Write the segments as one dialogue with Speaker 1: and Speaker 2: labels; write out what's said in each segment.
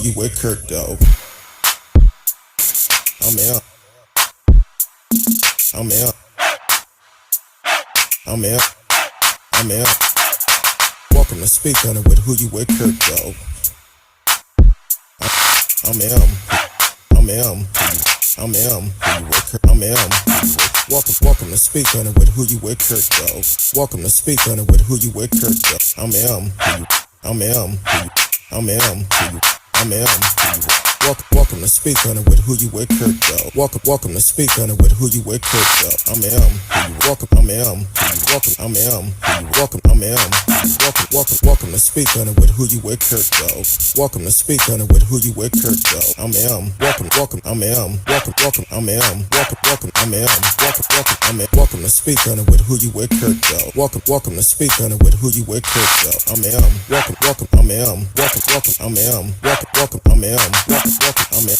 Speaker 1: You with Curtdog. I'm out. I'm out. I'm out. I'm out. Welcome to Speak On It with Who You With Curtdog. I'm M. I'm M. I'm M. Welcome to Speak On It with Who You With Curtdog. Welcome to Speak On It with Who You With Curtdog. I'm M. I'm M. I'm M. I'm M. Welcome to Speak On It with Who You With Curtdog. Welcome to Speak On It with Who You With Curtdog. I'm M. Welcome. I'm M. Welcome. I'm M. Welcome. I'm M. Welcome to Speak On It with Who You With Curtdog. Welcome to Speak On It with Who You With Curtdog. I'm M. Welcome. I'm M. Welcome. I'm M. Welcome. I'm M. I'm M. Welcome to Speak On It with Who You With Curtdog. Welcome to Speak On It with Who You With Curtdog. I'm M. Welcome. I'm M. Welcome. I'm M. Welcome. I'm M.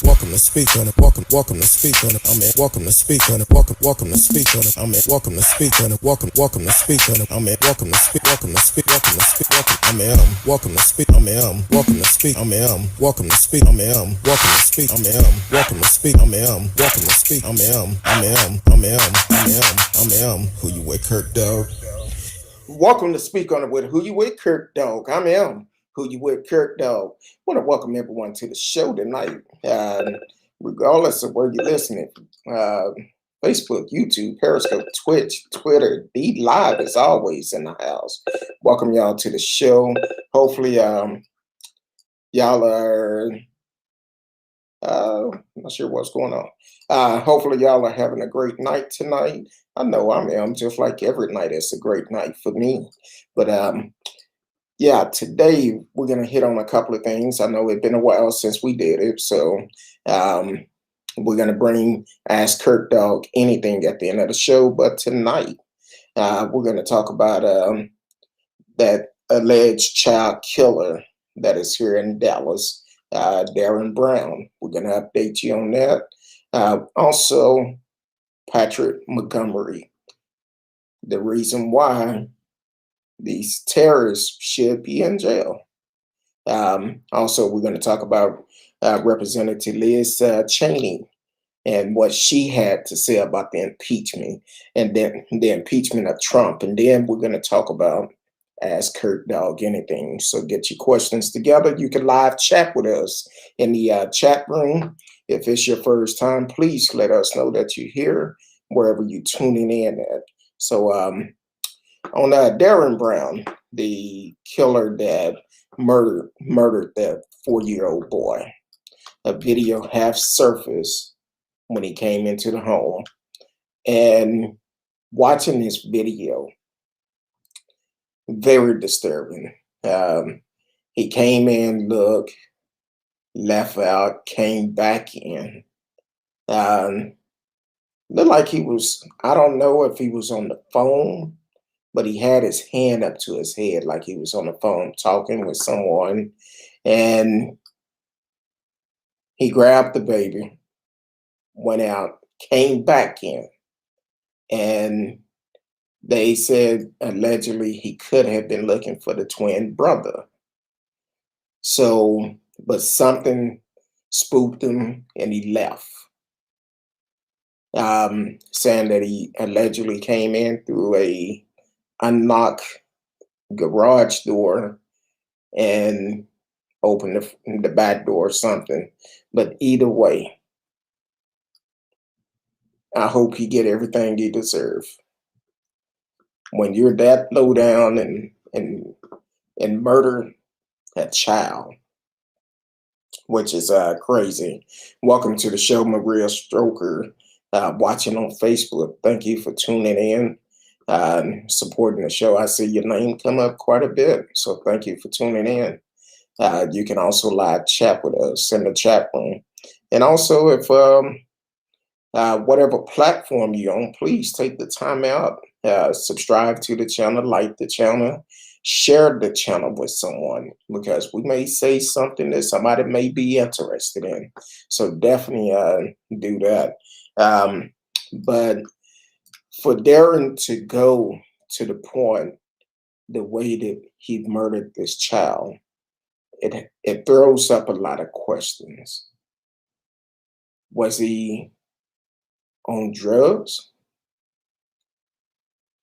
Speaker 1: Welcome to Speak On It. Welcome to Speak On It. I'm in. Welcome to Speak On It. Welcome to Speak On It. I'm in. Welcome to Speak On It. Welcome to Speak On It. I'm in. Welcome to speak. Welcome to speak. I'm in. Welcome to speak. I'm in. Welcome to speak. I'm in. Welcome to speak. I'm in. Welcome to speak. I'm in. Welcome to speak. I'm in. Welcome to speak. I'm in. I'm in. Who you with, Curtdog? Welcome to Speak On It with Who You With, Curtdog. I'm in. Who You With, Curtdog. I want to welcome everyone to the show tonight. Regardless of where you're listening, Facebook, YouTube, Periscope, Twitch, Twitter, be live as always in the house. Welcome y'all to the show. Hopefully, y'all are. Not sure what's going on. Hopefully, y'all are having a great night tonight. I know I am. Just like every night, it's a great night for me. But yeah, today we're going to hit on a couple of things. I know it's been a while since we did it, so we're going to Ask Curtdog anything at the end of the show. But tonight, we're going to talk about that alleged child killer that is here in Dallas, Darriynn Brown. We're going to update you on that. Also, Patrick Montgomery, the reason why these terrorists should be in jail. Also, we're going to talk about Representative Liz Cheney and what she had to say about the impeachment and then the impeachment of Trump. And then we're going to talk about Ask Curtdog anything. So get your questions together. You can live chat with us in the chat room. If it's your first time, please let us know that you're here wherever you're tuning in at. So on Darriynn Brown, the killer that murdered that 4-year-old boy, a video half surfaced when he came into the home. And watching this video, very disturbing. He came in, looked, left out, came back in. Looked like he was, I don't know if he was on the phone, but he had his hand up to his head like he was on the phone talking with someone. And he grabbed the baby, went out, came back in. And they said allegedly he could have been looking for the twin brother. So, but something spooked him and he left. Saying that he allegedly came in through a unlocked garage door and opened the back door or something. But either way, I hope he get everything he deserves. When you're that low down and murder a child, which is crazy. Welcome to the show, Maria Stroker, watching on Facebook. Thank you for tuning in, supporting the show. I see your name come up quite a bit, so thank you for tuning in. You can also live chat with us in the chat room. And also, if whatever platform you're on, please take the time out, subscribe to the channel, like the channel, share the channel with someone, because we may say something that somebody may be interested in. So definitely do that. But for Darriynn to go to the point, the way that he murdered this child, it throws up a lot of questions. Was he on drugs?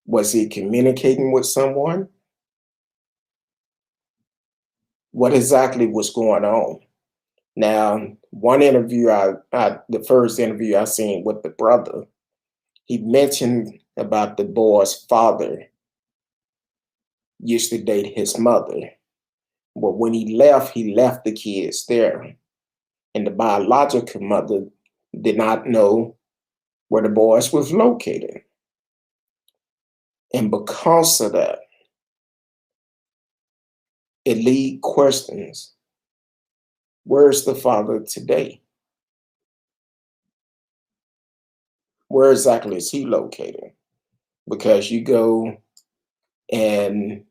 Speaker 1: Was he communicating with someone? What exactly was going on? Now, one interview the first interview I seen with the brother, he mentioned about the boy's father used to date his mother. But when he left the kids there. And the biological mother did not know where the boys was located. And because of that, it lead questions. Where's the father today? Where exactly is he located? Because you go and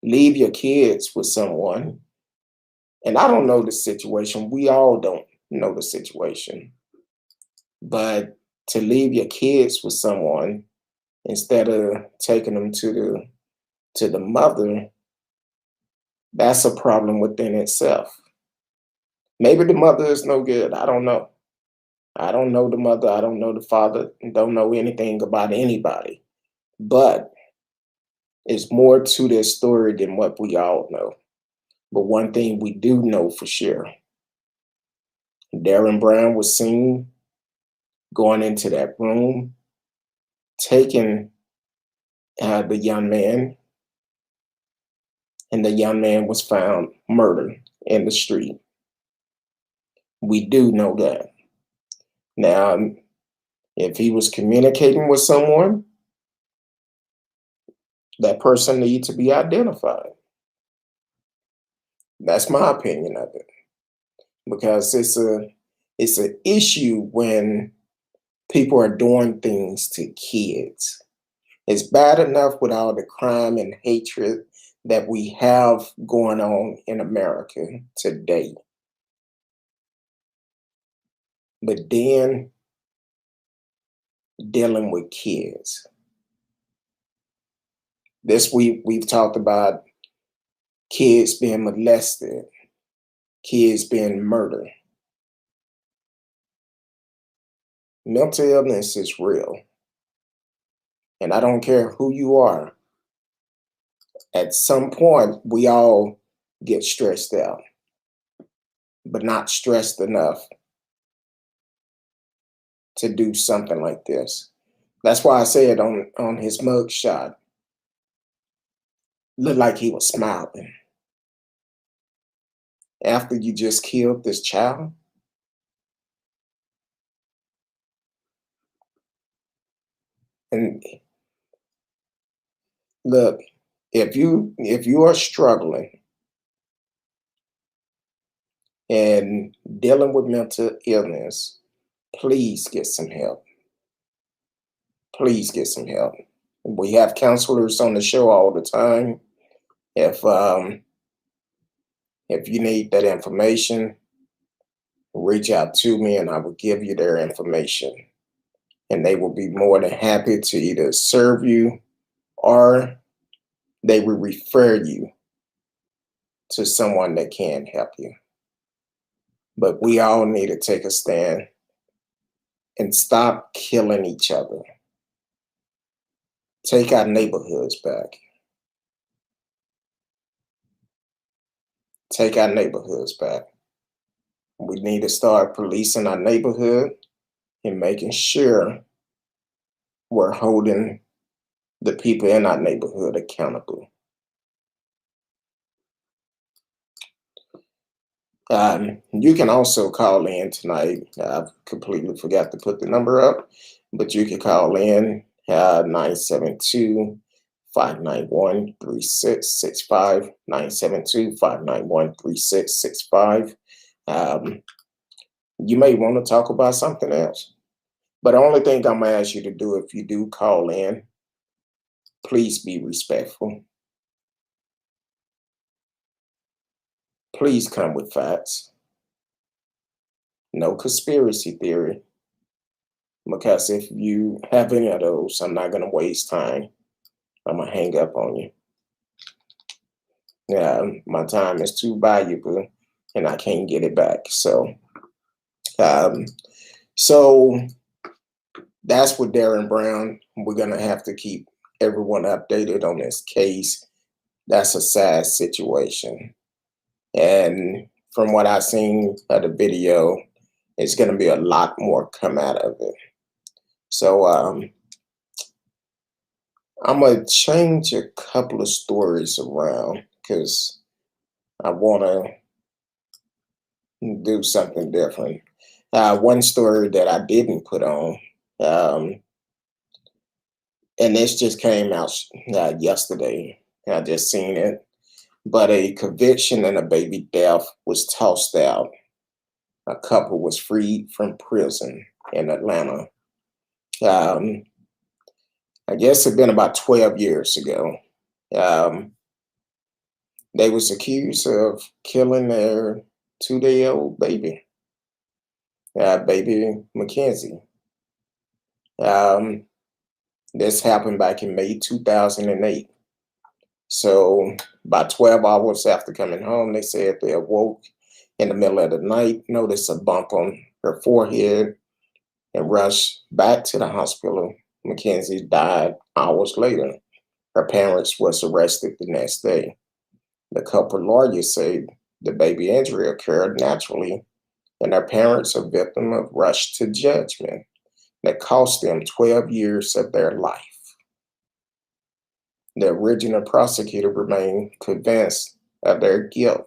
Speaker 1: leave your kids with someone, and I don't know the situation. We all don't know the situation. But to leave your kids with someone instead of taking them to the mother, that's a problem within itself. Maybe the mother is no good. I don't know. I don't know the mother. I don't know the father. Don't know anything about anybody. But it's more to this story than what we all know. But one thing we do know for sure, Darriynn Brown was seen going into that room, taking the young man, and the young man was found murdered in the street. We do know that. Now, if he was communicating with someone, that person needs to be identified. That's my opinion of it, because it's an issue when people are doing things to kids. It's bad enough with all the crime and hatred that we have going on in America today. But then dealing with kids. This week we've talked about kids being molested, kids being murdered. Mental illness is real. And I don't care who you are. At some point, we all get stressed out, but not stressed enough to do something like this. That's why I said on his mug shot, looked like he was smiling. After you just killed this child, and look, if you are struggling and dealing with mental illness, please get some help. Please get some help. We have counselors on the show all the time. If you need that information, reach out to me and I will give you their information. And they will be more than happy to either serve you or they will refer you to someone that can help you. But we all need to take a stand and stop killing each other. Take our neighborhoods back. Take our neighborhoods back. We need to start policing our neighborhood and making sure we're holding the people in our neighborhood accountable. You can also call in tonight. I completely forgot to put the number up, but you can call in 972-591-3665, 972-591-3665. You may want to talk about something else. But the only thing I'm going to ask you to do if you do call in, please be respectful. Please come with facts. No conspiracy theory. Because if you have any of those, I'm not going to waste time. I'm going to hang up on you. My time is too valuable, and I can't get it back. Um, so that's with Darriynn Brown. We're gonna have to keep everyone updated on this case. That's a sad situation, and from what I've seen of the video, it's gonna be a lot more come out of it. So I'm gonna change a couple of stories around because I want to do something different. One story that I didn't put on, um, and this just came out yesterday. I just seen it, but a conviction and a baby death was tossed out. A couple was freed from prison in Atlanta. Um, I guess it'd been about 12 years ago. Um, they was accused of killing their 2-day-old baby, baby Mackenzie. Um, this happened back in May 2008. So about 12 hours after coming home, they said they awoke in the middle of the night, noticed a bump on her forehead, and rushed back to the hospital. Mackenzie died hours later. Her parents was arrested the next day. The couple lawyers say the baby injury occurred naturally, and their parents are victim of rush to judgment that cost them 12 years of their life. The original prosecutor remained convinced of their guilt.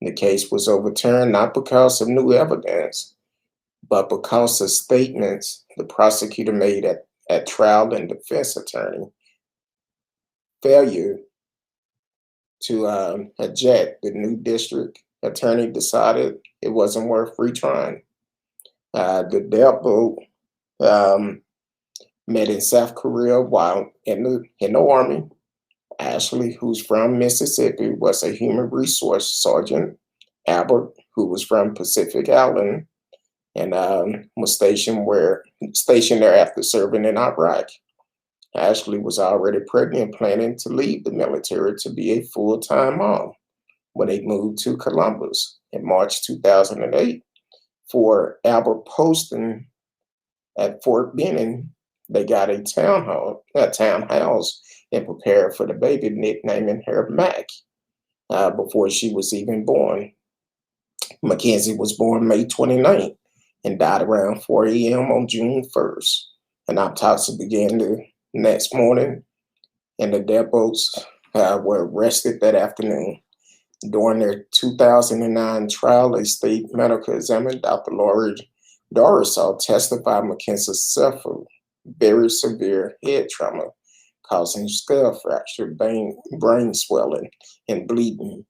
Speaker 1: The case was overturned not because of new evidence, but because of statements the prosecutor made at trial and defense attorney failure to object. The new district attorney decided it wasn't worth retrying. The death vote met in South Korea while in the army. Ashley, who's from Mississippi, was a human resource sergeant. Albert, who was from Pacific Island, and was stationed there after serving in Iraq. Ashley was already pregnant, planning to leave the military to be a full-time mom when they moved to Columbus in March 2008. For Albert posting at Fort Benning, they got a townhouse and prepared for the baby, nicknaming her Mac before she was even born. Mackenzie was born May 29th and died around 4 a.m. on June 1st. An autopsy began the next morning, and the depots were arrested that afternoon. During their 2009 trial, a state medical examiner, Dr. Laurie Dorisall, testified Mackenzie suffered very severe head trauma, causing skull fracture, brain swelling, and bleeding.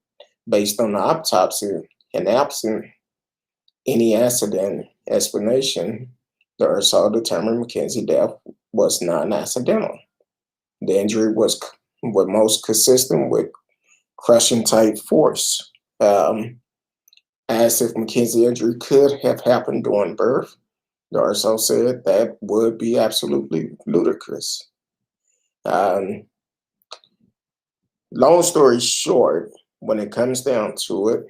Speaker 1: Based on the autopsy and absent any accident explanation, Dorisall determined Mackenzie's death was non-accidental. The injury was most consistent with crushing type force. As if Mackenzie's injury could have happened during birth, Dorisall said that would be absolutely ludicrous. Um, Long story short, when it comes down to it,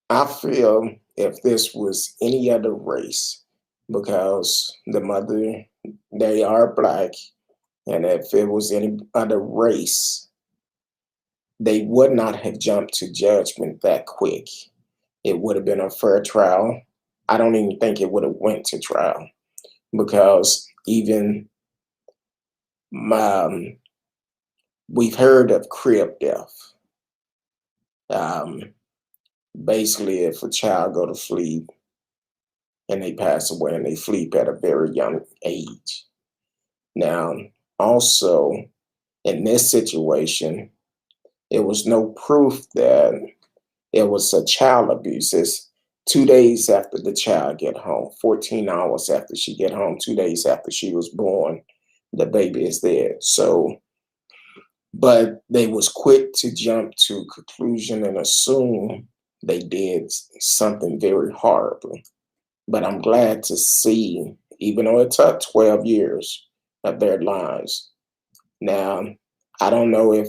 Speaker 1: I feel if this was any other race, because the mother, they are Black, and if it was any other race, they would not have jumped to judgment that quick. It would have been a fair trial. I don't even think it would have went to trial because even we've heard of crib death. Basically, if a child go to sleep and they pass away and they sleep at a very young age. Now, also in this situation, it was no proof that it was a child abuse. It's 2 days after the child get home, 14 hours after she get home, 2 days after she was born, the baby is dead. So, but they was quick to jump to conclusion and assume they did something very horrible. But I'm glad to see, even though it took 12 years of their lives. Now, I don't know if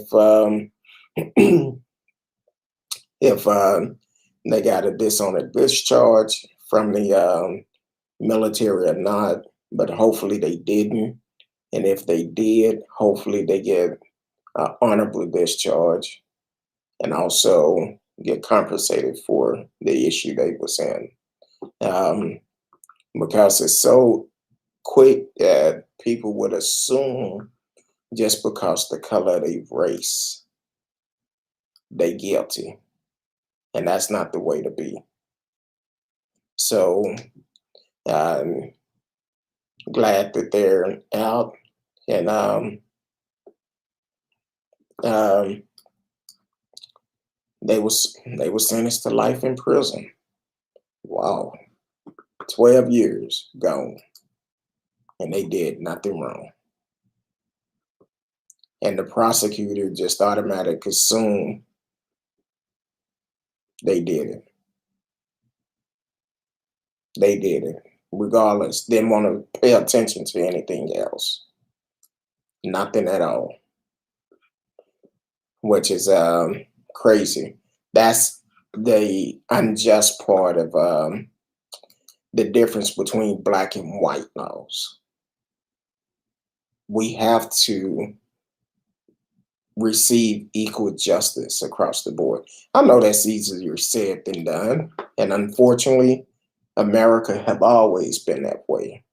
Speaker 1: if they got a dishonest discharge from the military or not, but hopefully they didn't. And if they did, hopefully they get honorable discharge and also get compensated for the issue they was in. Um, because it's so quick that people would assume just because the color of their race, they guilty. And that's not the way to be. So I'm glad that they're out and um, they was sentenced to life in prison. Wow, 12 years gone, and they did nothing wrong. And the prosecutor just automatically assumed they did it. They did it, regardless. Didn't want to pay attention to anything else, nothing at all, which is crazy. That's the unjust part of the difference between black and white laws. We have to receive equal justice across the board. I know that's easier said than done, and unfortunately, America have always been that way.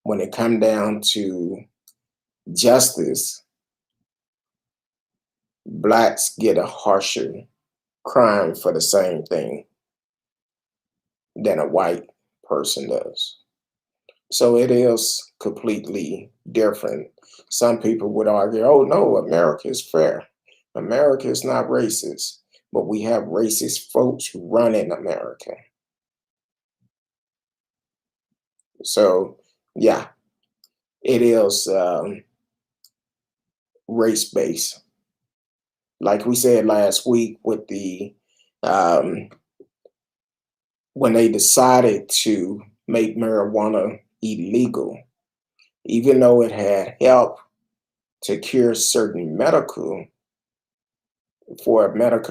Speaker 1: When it come down to justice, blacks get a harsher crime for the same thing than a white person does. So it is completely different. Some people would argue, oh no, America is fair. America is not racist, but we have racist folks running America. So yeah, it is race based. Like we said last week with the um, when they decided to make marijuana illegal, even though it had helped to cure certain medical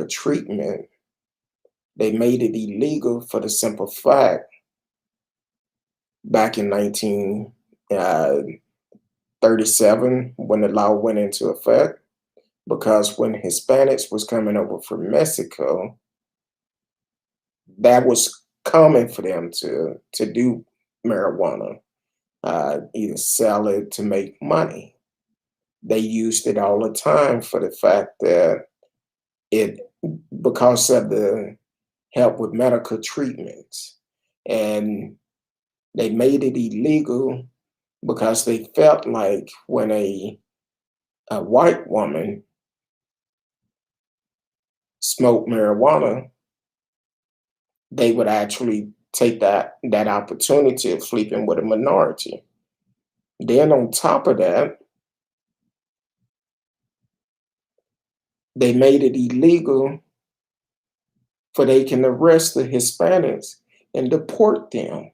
Speaker 1: treatment, they made it illegal for the simple fact back in 1937 when the law went into effect, because when Hispanics was coming over from Mexico, that was common for them to do marijuana, either sell it to make money. They used it all the time for the fact that it, because of the help with medical treatments, and they made it illegal because they felt like when a white woman smoked marijuana, they would actually take that opportunity of sleeping with a minority. Then on top of that, they made it illegal for they can arrest the Hispanics and deport them.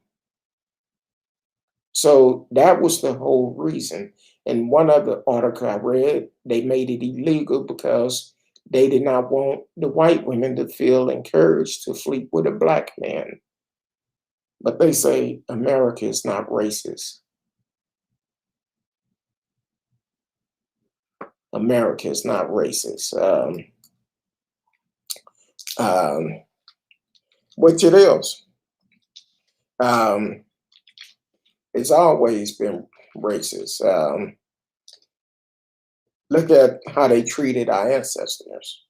Speaker 1: So that was the whole reason. And one other article I read, they made it illegal because they did not want the white women to feel encouraged to sleep with a black man. But they say America is not racist. America is not racist, um, which it is. Um, it's always been racist. Look at how they treated our ancestors.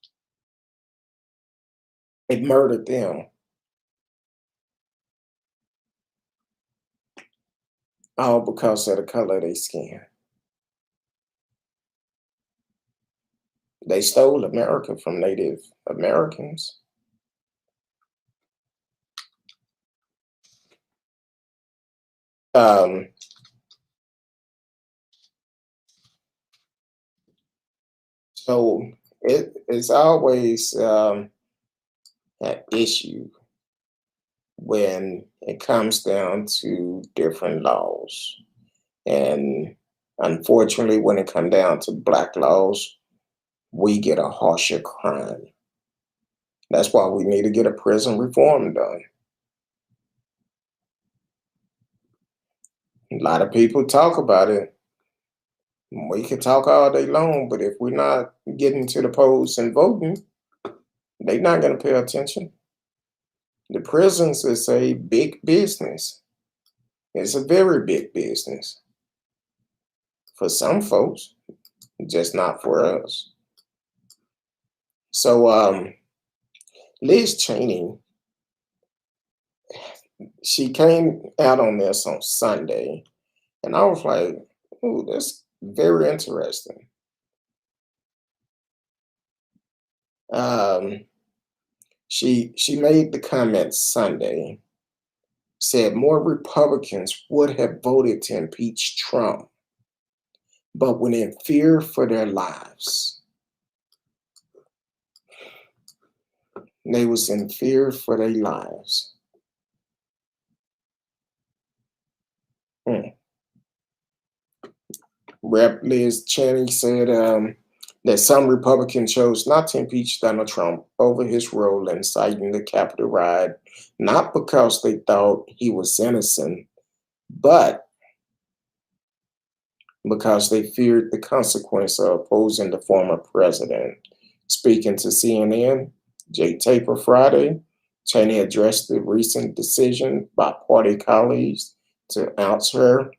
Speaker 1: They murdered them all because of the color of their skin. They stole America from Native Americans. Um, so it's always an issue when it comes down to different laws. And Unfortunately, when it comes down to black laws, we get a harsher crime. That's why we need to get a prison reform done. A lot of people talk about it. We can talk all day long, but if we're not getting to the polls and voting, they're not going to pay attention. The prisons is a big business. It's a very big business for some folks, just not for us. So, Liz Cheney, she came out on this on Sunday, and I was like, "Ooh, that's very interesting." Um, she made the comment Sunday, said more Republicans would have voted to impeach Trump, but when in fear for their lives. They was in fear for their lives. Hmm. Rep. Liz Cheney said that some Republicans chose not to impeach Donald Trump over his role in inciting the Capitol riot, not because they thought he was innocent, but because they feared the consequence of opposing the former president. Speaking to CNN, Jay Taper Friday, Cheney addressed the recent decision by party colleagues to oust her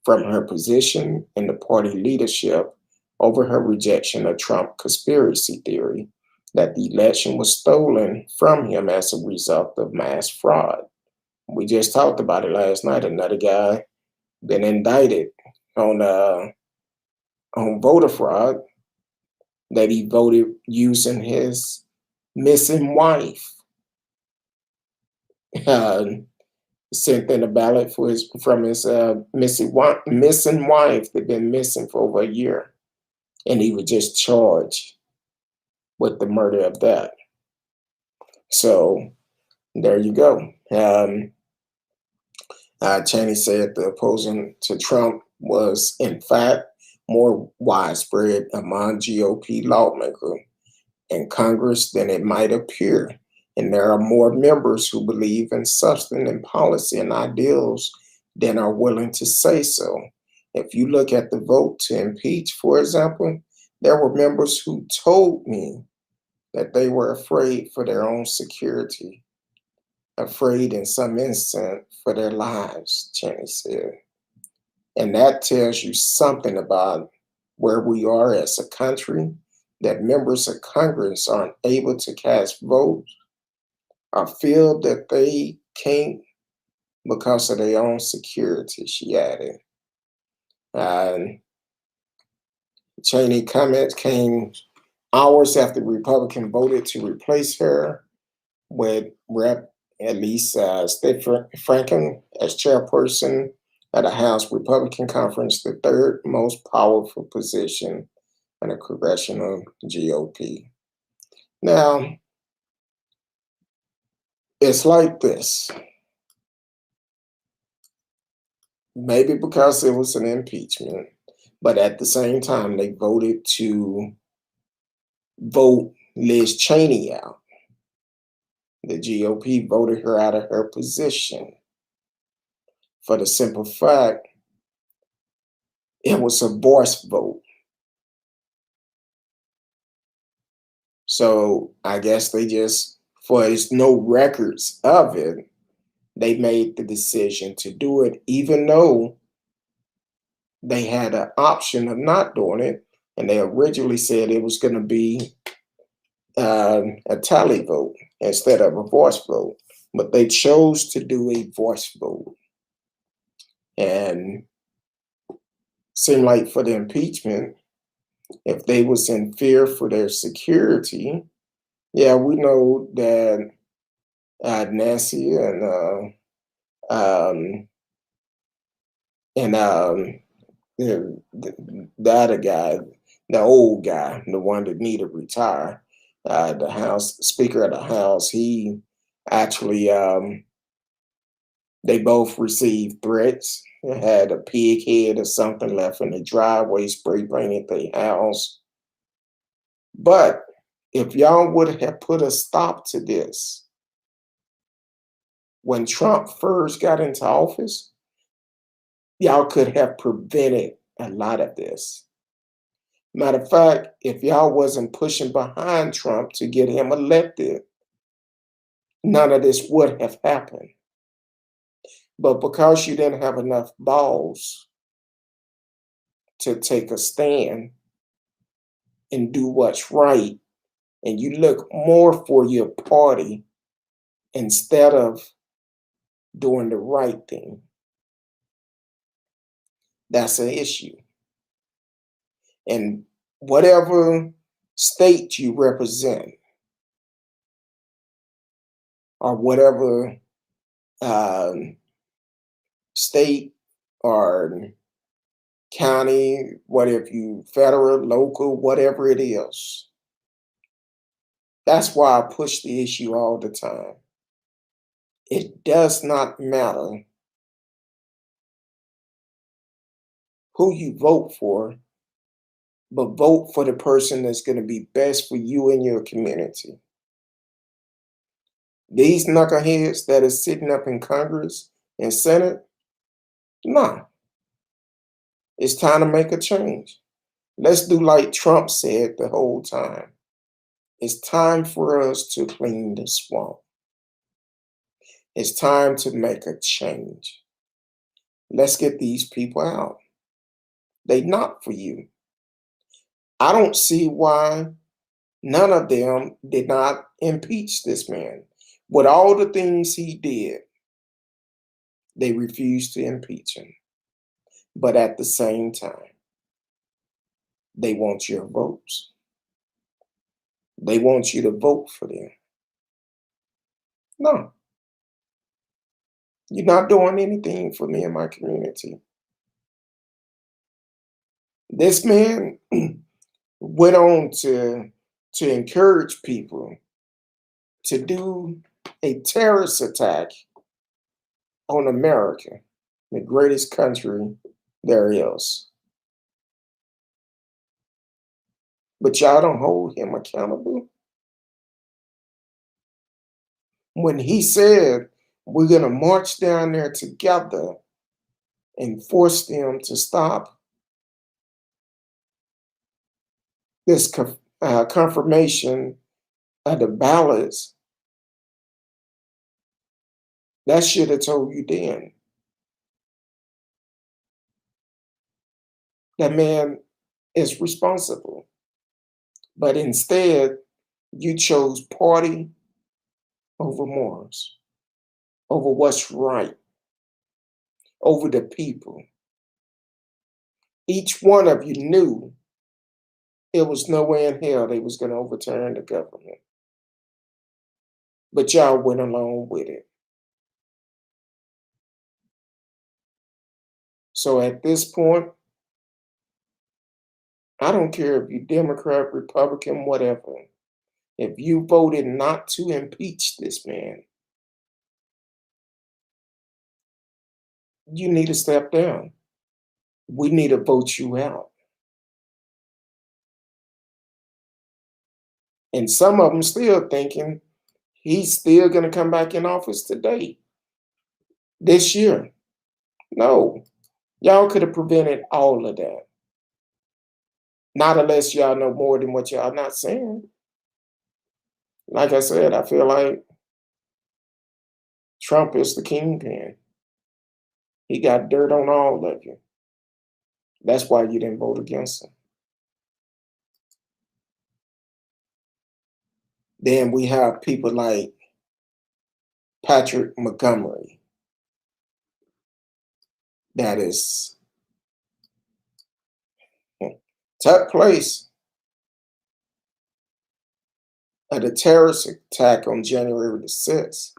Speaker 1: from her position in the party leadership over her rejection of Trump conspiracy theory that the election was stolen from him as a result of mass fraud. We just talked about it last night. Another guy been indicted on voter fraud that he voted using his missing wife. Uh, Sent in a ballot for his from his missing wife that been missing for over a year, and he was just charged with the murder of that. So there you go. Cheney said the opposing to Trump was, in fact, more widespread among GOP lawmakers in Congress than it might appear. And there are more members who believe in substance and policy and ideals than are willing to say so. If you look at the vote to impeach, for example, there were members who told me that they were afraid for their own security, afraid in some instance for their lives, Cheney said. And that tells you something about where we are as a country, that members of Congress aren't able to cast votes or feel that they can't because of their own security, she added. And Cheney comments came hours after Republicans voted to replace her with Rep. Stephen Franken as chairperson at a House Republican conference, the third most powerful position in the congressional GOP. Now, it's like this. Maybe because it was an impeachment, but at the same time, they voted to vote Liz Cheney out. The GOP voted her out of her position for the simple fact it was a voice vote. So I guess they just, for there's no records of it, they made the decision to do it, even though they had an option of not doing it. And they originally said it was going to be a tally vote instead of a voice vote. But they chose to do a voice vote. And seemed like for the impeachment, if they was in fear for their security, yeah, we know that Nancy um, and the other guy, the old guy, the one that needed to retire, the House Speaker of the House, he actually They both received threats. They had a pig head or something left in the driveway, spray painted their house. But if y'all would have put a stop to this when Trump first got into office, y'all could have prevented a lot of this. Matter of fact, if y'all wasn't pushing behind Trump to get him elected, none of this would have happened. But because you didn't have enough balls to take a stand and do what's right, and you look more for your party instead of doing the right thing, that's an issue. And whatever state you represent, or whatever state or county, whatever you federal, local, whatever it is. That's why I push the issue all the time. It does not matter who you vote for, but vote for the person that's going to be best for you and your community. These knuckleheads that are sitting up in Congress and Senate, no. It's time to make a change. Let's do like Trump said the whole time. It's time for us to clean the swamp. It's time to make a change. Let's get these people out. They not for you. I don't see why none of them did not impeach this man. With all the things he did, they refused to impeach him. But at the same time, they want your votes. They want you to vote for them. No, you're not doing anything for me and my community. This man went on to encourage people to do a terrorist attack on America, the greatest country there is. But y'all don't hold him accountable. When he said, we're going to march down there together and force them to stop this confirmation of the ballots, that should have told you then. That man is responsible. But instead, you chose party over morals, over what's right, over the people. Each one of you knew it was no way in hell they was going to overturn the government. But y'all went along with it. So at this point, I don't care if you're Democrat, Republican, whatever. If you voted not to impeach this man, you need to step down. We need to vote you out. And some of them still thinking he's still going to come back in office today, this year. No, y'all could have prevented all of that. Not unless y'all know more than what y'all not saying. Like I said, I feel like Trump is the kingpin. He got dirt on all of you. That's why you didn't vote against him. Then we have people like Patrick Montgomery. That is took place at a terrorist attack on January the 6th.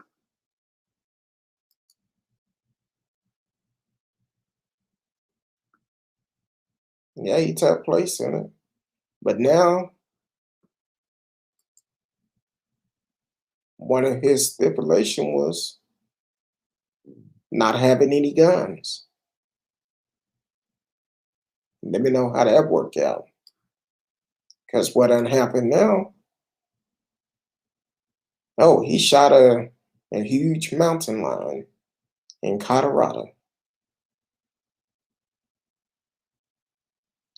Speaker 1: Yeah, he took place in it. But now, one of his stipulation was not having any guns. Let me know how that worked out. Because what done happened now, oh, he shot a huge mountain lion in Colorado.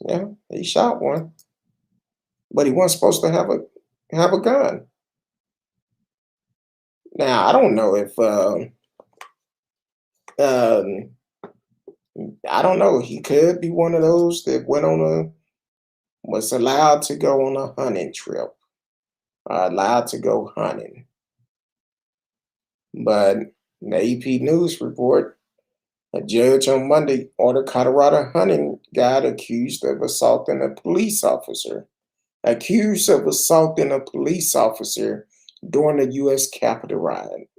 Speaker 1: Yeah, he shot one, but he wasn't supposed to have a gun. Now I don't know if um, I don't know. He could be one of those that was allowed to go on a hunting trip, allowed to go hunting. But the AP News report, a judge on Monday ordered Colorado hunting guide accused of assaulting a police officer during the U.S. Capitol riot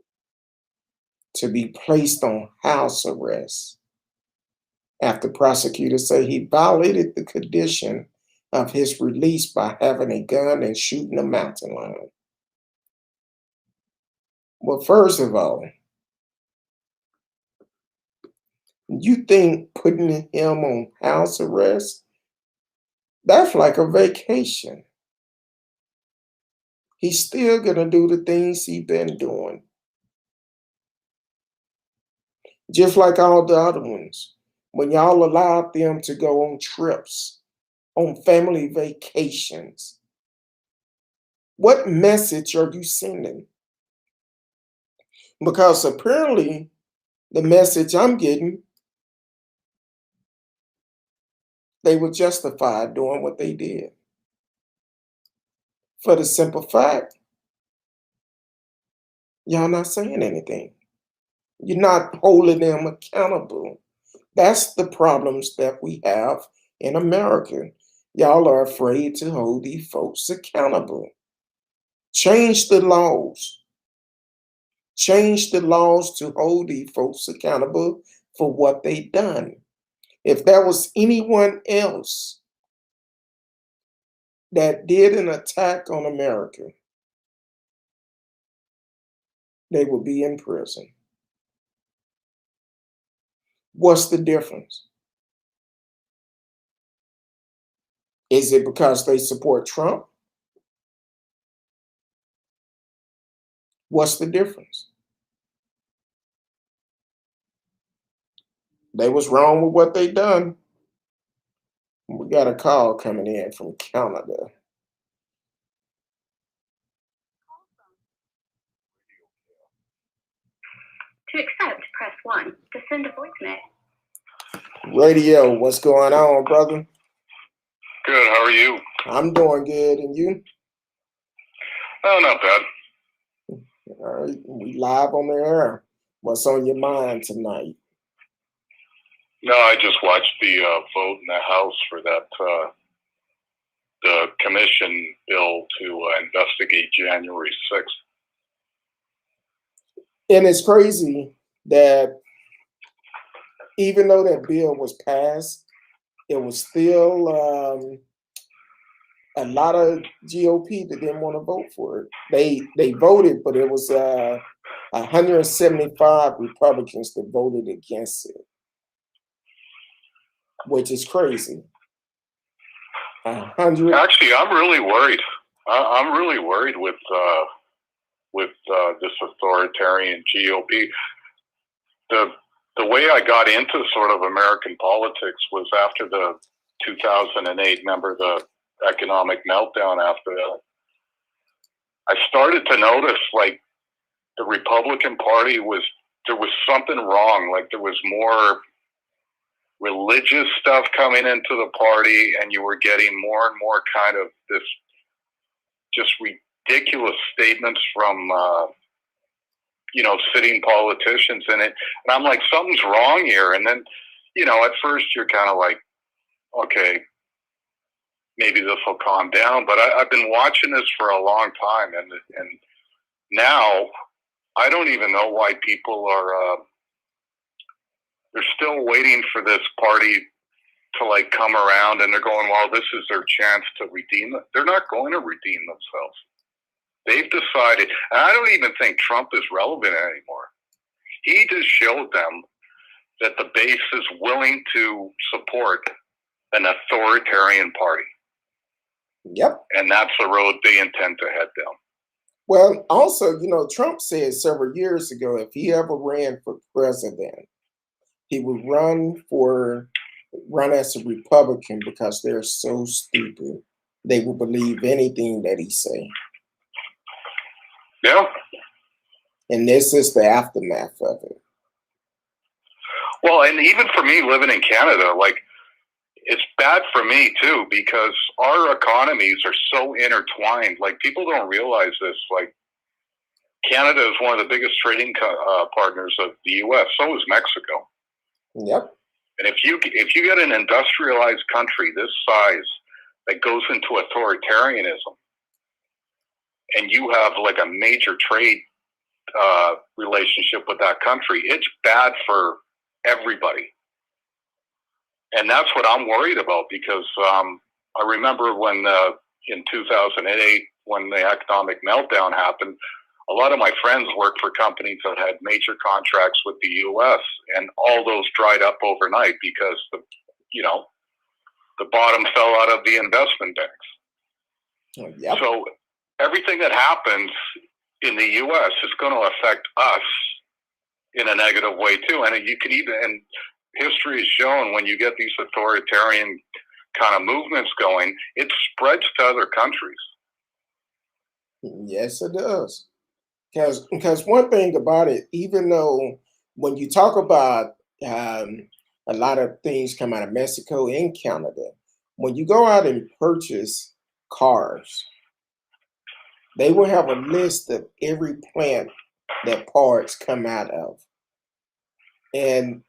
Speaker 1: to be placed on house arrest after prosecutors say he violated the condition of his release by having a gun and shooting a mountain lion. Well, first of all, you think putting him on house arrest, that's like a vacation. He's still gonna do the things he's been doing, just like all the other ones. When y'all allowed them to go on trips, on family vacations, what message are you sending? Because apparently the message I'm getting, they were justified doing what they did. For the simple fact, y'all not saying anything. You're not holding them accountable. That's the problems that we have in America. Y'all are afraid to hold these folks accountable. Change the laws. Change the laws to hold these folks accountable for what they done. If there was anyone else that did an attack on America, they would be in prison. What's the difference? Is it because they support Trump? What's the difference? They was wrong with what they done. We got a call coming in from Canada.
Speaker 2: To accept, press 1. To send a voicemail.
Speaker 1: Radio, what's going on, brother?
Speaker 3: Good, how are you?
Speaker 1: I'm doing good, and you?
Speaker 3: Oh, not bad.
Speaker 1: All right, we live on the air. What's on your mind tonight?
Speaker 3: No, I just watched the vote in the House for that the commission bill to investigate January 6th.
Speaker 1: And it's crazy that even though that bill was passed, it was still a lot of GOP that didn't want to vote for it. They voted, but it was 175 Republicans that voted against it, which is crazy. 100.
Speaker 3: Actually, I'm really worried. I'm really worried with this authoritarian GOP. The way I got into sort of American politics was after the 2008. Remember the economic meltdown after that? I started to notice like the Republican Party there was something wrong. Like there was more religious stuff coming into the party, and you were getting more and more kind of this just ridiculous statements from sitting politicians in it. And I'm like, something's wrong here. And then, at first you're kind of like, okay, maybe this will calm down. But I've been watching this for a long time, and now I don't even know why people are. They're still waiting for this party to like come around, and they're going, well, this is their chance to redeem it. They're not going to redeem themselves. They've decided, and I don't even think Trump is relevant anymore. He just showed them that the base is willing to support an authoritarian party.
Speaker 1: Yep.
Speaker 3: And that's the road they intend to head down.
Speaker 1: Well, also, Trump said several years ago, if he ever ran for president, he would run as a Republican because they're so stupid. They will believe anything that he say.
Speaker 3: Yeah.
Speaker 1: And this is the aftermath of it.
Speaker 3: Well, and even for me living in Canada, like, it's bad for me too, because our economies are so intertwined. Like, people don't realize this. Like, Canada is one of the biggest trading partners of the U.S. So is Mexico.
Speaker 1: Yep.
Speaker 3: And if you get an industrialized country this size that goes into authoritarianism, and you have like a major trade relationship with that country, it's bad for everybody. And that's what I'm worried about, because I remember when in 2008, when the economic meltdown happened, a lot of my friends worked for companies that had major contracts with the U.S., and all those dried up overnight because the bottom fell out of the investment banks.
Speaker 1: Yep.
Speaker 3: So everything that happens in the U.S. is going to affect us in a negative way too. And you can and history has shown, when you get these authoritarian kind of movements going, it spreads to other countries.
Speaker 1: Yes, it does. Because one thing about it, even though when you talk about a lot of things come out of Mexico and Canada, when you go out and purchase cars, they will have a list of every plant that parts come out of. And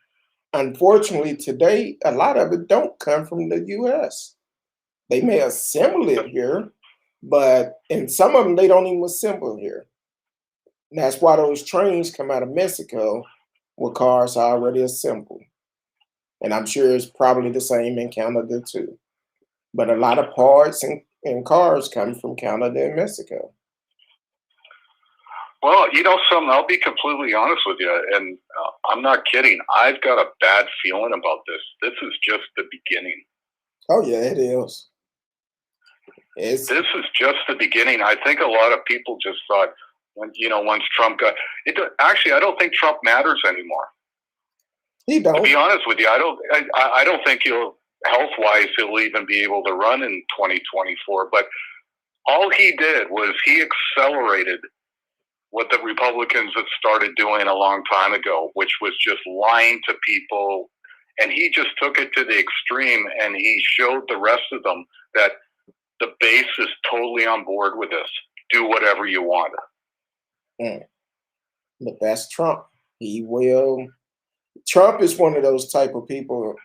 Speaker 1: unfortunately, today, a lot of it don't come from the U.S. They may assemble it here, but in some of them, they don't even assemble here. And that's why those trains come out of Mexico with cars already assembled. And I'm sure it's probably the same in Canada too. But a lot of parts and cars come from Canada and Mexico.
Speaker 3: Well, something, I'll be completely honest with you, and I'm not kidding. I've got a bad feeling about this. This is just the beginning.
Speaker 1: Oh, yeah, it is.
Speaker 3: This is just the beginning. I think a lot of people just thought, once Trump got it. Actually, I don't think Trump matters anymore.
Speaker 1: He don't.
Speaker 3: To be honest with you, I don't think health-wise he'll even be able to run in 2024. But all he did was he accelerated what the Republicans had started doing a long time ago, which was just lying to people. And he just took it to the extreme, and he showed the rest of them that the base is totally on board with this. Do whatever you want.
Speaker 1: But that's Trump. Trump is one of those type of people,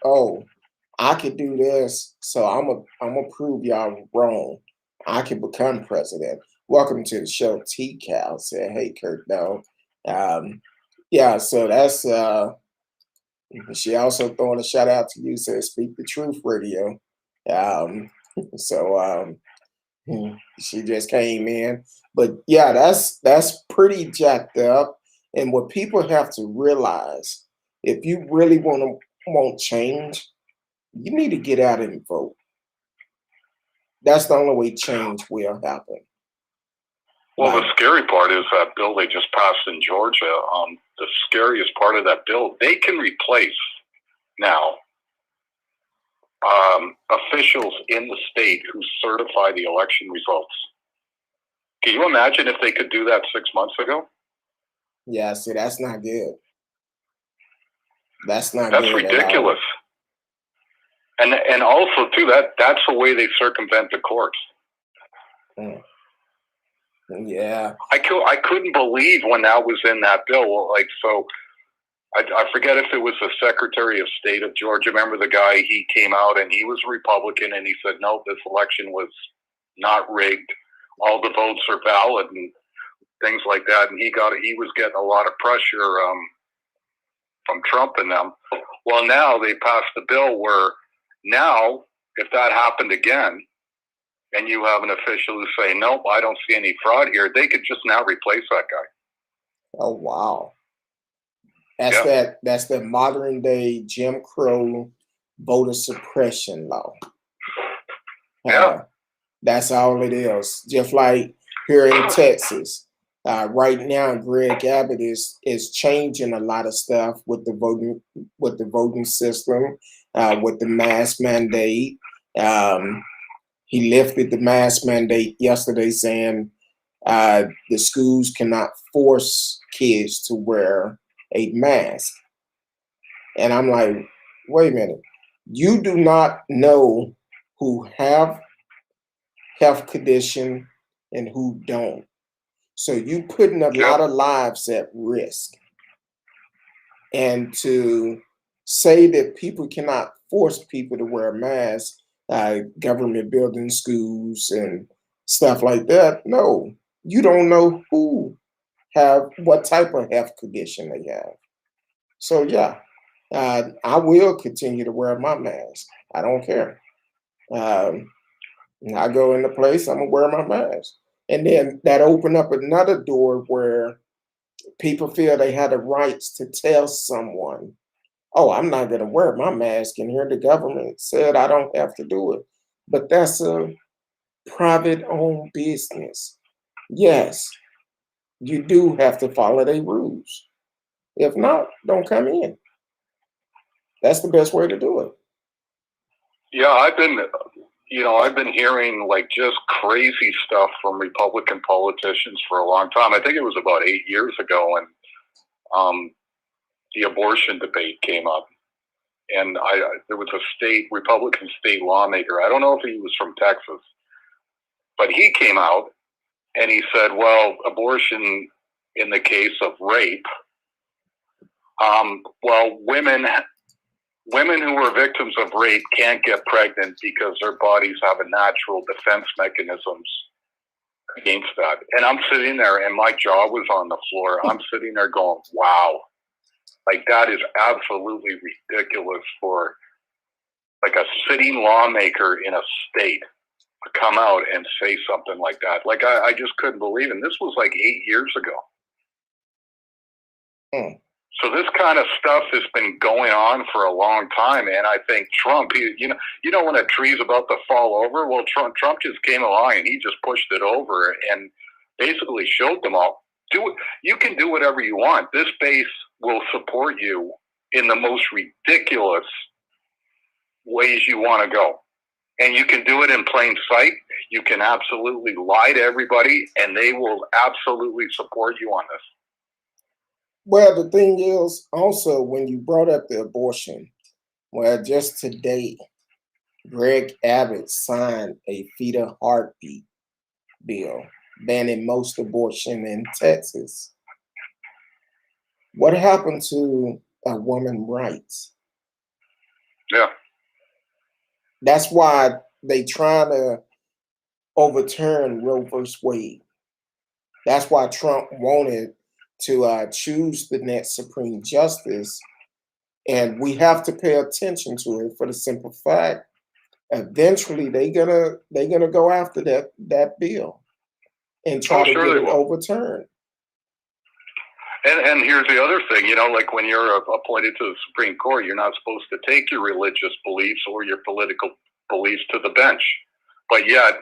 Speaker 1: I could do this, so I'm gonna prove y'all wrong. I can become president. Welcome to the show, T-Cal said, hey, Curtdog. Yeah, so that's, she also throwing a shout out to you, said, Speak the Truth Radio. She just came in. But yeah, that's pretty jacked up. And what people have to realize, if you really want change, you need to get out and vote. That's the only way change will happen.
Speaker 3: Well, the scary part is that bill they just passed in Georgia. The scariest part of that bill, they can replace now officials in the state who certify the election results. Can you imagine if they could do that 6 months ago?
Speaker 1: Yeah, see, that's not good. That's
Speaker 3: ridiculous. And also too, that's the way they circumvent the courts.
Speaker 1: Yeah.
Speaker 3: I couldn't believe when that was in that bill. Like, so I forget if it was the Secretary of State of Georgia. Remember the guy, he came out and he was a Republican and he said, no, this election was not rigged. All the votes are valid and things like that. And he was getting a lot of pressure from Trump and them. Well, now they passed the bill where now, if that happened again, and you have an official who say, nope, I don't see any fraud here, they could just now replace that guy.
Speaker 1: Oh, wow. That's
Speaker 3: Yeah.
Speaker 1: that's the modern day Jim Crow voter suppression law.
Speaker 3: Yeah.
Speaker 1: That's all it is. Just like here in Texas, right now, Greg Abbott is changing a lot of stuff with the voting system, with the mask mandate. He lifted the mask mandate yesterday, saying the schools cannot force kids to wear a mask. And I'm like, wait a minute, you do not know who have health condition and who don't. So you putting a lot of lives at risk. And to say that people cannot force people to wear masks, government building schools and stuff like that, no, you don't know who have what type of health condition they have. So yeah, I will continue to wear my mask. I don't care. Um, I go into place, I'm gonna wear my mask. And then that opened up another door where people feel they had the rights to tell someone, oh, I'm not gonna wear my mask, and here the government said I don't have to do it. But that's a private owned business. Yes, you do have to follow their rules. If not, don't come in. That's the best way to do it.
Speaker 3: Yeah, I've been hearing like just crazy stuff from Republican politicians for a long time. I think it was about 8 years ago, and the abortion debate came up, and there was a Republican state lawmaker. I don't know if he was from Texas, but he came out and he said, "Well, abortion in the case of rape, well, women who are victims of rape can't get pregnant because their bodies have a natural defense mechanisms against that." And I'm sitting there and my jaw was on the floor. I'm sitting there going, wow, like that is absolutely ridiculous for like a sitting lawmaker in a state to come out and say something like that. Like I just couldn't believe it. And this was like 8 years ago. So this kind of stuff has been going on for a long time, and I think Trump, you know, when a tree's about to fall over, well, Trump just came along and he just pushed it over and basically showed them all, you can do whatever you want. This base will support you in the most ridiculous ways you want to go, and you can do it in plain sight. You can absolutely lie to everybody, and they will absolutely support you on this.
Speaker 1: Well, the thing is also when you brought up the abortion, well, just today, Greg Abbott signed a fetal heartbeat bill banning most abortion in Texas. What happened to women's rights?
Speaker 3: Yeah.
Speaker 1: That's why they trying to overturn Roe versus Wade. That's why Trump wanted to choose the next Supreme Justice, and we have to pay attention to it for the simple fact, eventually they're gonna go after that bill and try to get it overturned.
Speaker 3: And here's the other thing, you know, like when you're appointed to the Supreme Court, you're not supposed to take your religious beliefs or your political beliefs to the bench. But yet,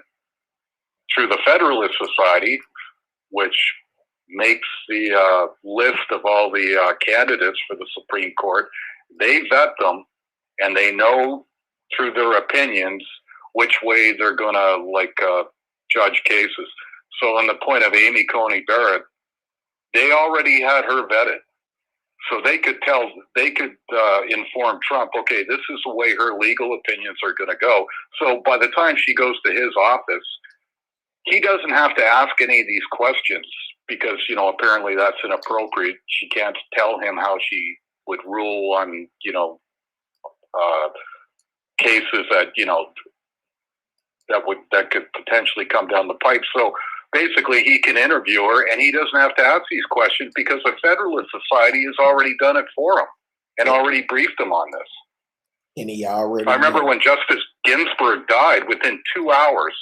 Speaker 3: through the Federalist Society, which makes the list of all the candidates for the Supreme Court, they vet them, and they know through their opinions which way they're going to judge cases. So on the point of Amy Coney Barrett, they already had her vetted. So they could inform Trump, okay, this is the way her legal opinions are going to go. So by the time she goes to his office, he doesn't have to ask any of these questions because, you know, apparently that's inappropriate. She can't tell him how she would rule on, you know, cases that, you know, that could potentially come down the pipe. So basically he can interview her and he doesn't have to ask these questions because the Federalist Society has already done it for him and already briefed him on this.
Speaker 1: And he already
Speaker 3: I remember when Justice Ginsburg died, within 2 hours,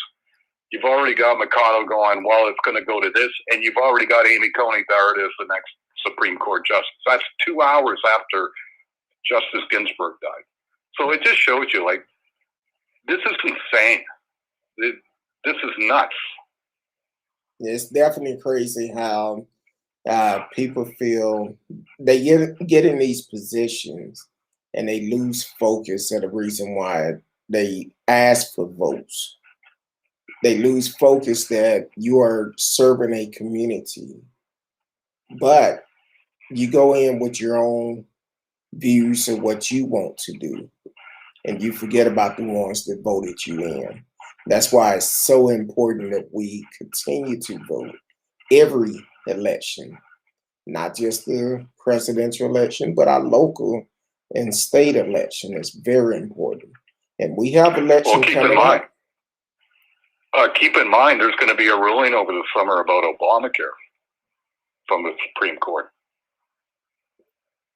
Speaker 3: you've already got McConnell going, well, it's going to go to this, and you've already got Amy Coney Barrett as the next Supreme Court justice. That's 2 hours after Justice Ginsburg died. So it just shows you, like, this is insane. This is nuts.
Speaker 1: It's definitely crazy how people feel they get in these positions and they lose focus of the reason why they ask for votes. They lose focus that you are serving a community, but you go in with your own views of what you want to do, and you forget about the ones that voted you in. That's why it's so important that we continue to vote every election, not just the presidential election, but our local and state election is very important. And we have election coming up.
Speaker 3: Keep in mind, there's going to be a ruling over the summer about Obamacare from the Supreme Court.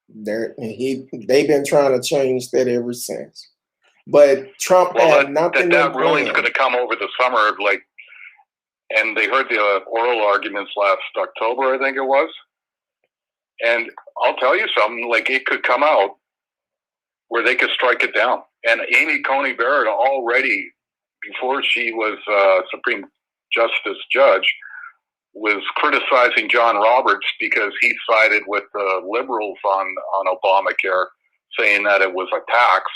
Speaker 1: They've been trying to change that ever since. But Trump had nothing.
Speaker 3: That ruling's going to come over the summer, like, and they heard the oral arguments last October, I think it was. And I'll tell you something, like, it could come out where they could strike it down. And Amy Coney Barrett already, before she was Supreme Justice judge, was criticizing John Roberts because he sided with the liberals on Obamacare, saying that it was a tax.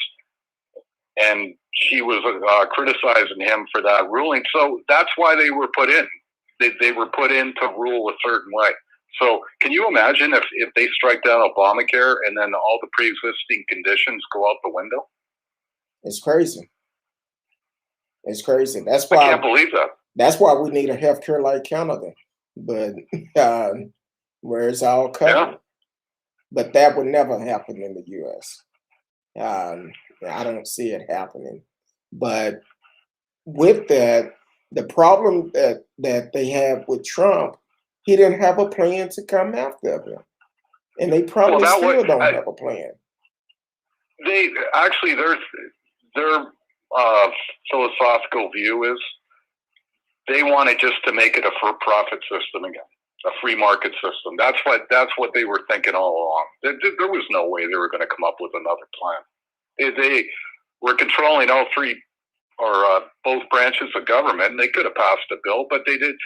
Speaker 3: And she was criticizing him for that ruling. So that's why they were put in. They were put in to rule a certain way. So can you imagine if they strike down Obamacare and then all the pre-existing conditions go out the window?
Speaker 1: It's crazy. It's crazy. That's why
Speaker 3: I can't believe that.
Speaker 1: That's why we need a healthcare like Canada, but where it's all covered.
Speaker 3: Yeah.
Speaker 1: But that would never happen in the U.S. I don't see it happening. But with that, the problem that they have with Trump, he didn't have a plan to come after him, and they probably still don't have a plan.
Speaker 3: They actually, their philosophical view is they wanted just to make it a for-profit system again, a free market system. That's what they were thinking all along. There was no way they were going to come up with another plan. They were controlling all three or both branches of government, and they could have passed a bill, but they did.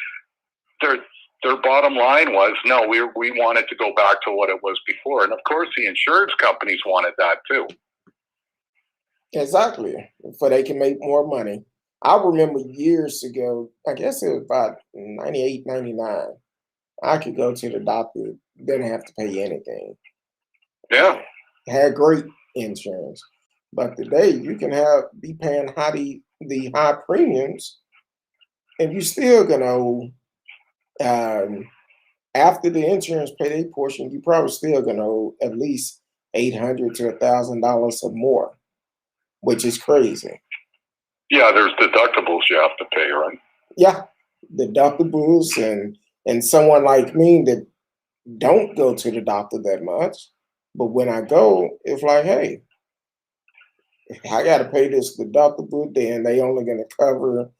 Speaker 3: Their bottom line was, no, we wanted to go back to what it was before. And of course, the insurance companies wanted that too.
Speaker 1: Exactly. So they can make more money. I remember years ago, I guess it was about 98, 99. I could go to the doctor, didn't have to pay anything.
Speaker 3: Yeah.
Speaker 1: Had great insurance. But today you can be paying the high premiums, and you still gonna owe, after the insurance pay their portion, you probably still gonna owe at least $800 to $1,000 or more, which is crazy.
Speaker 3: Yeah, there's deductibles you have to pay, right?
Speaker 1: Yeah, deductibles, and someone like me that don't go to the doctor that much, but when I go, it's like, hey, I got to pay this deductible, then they only going to cover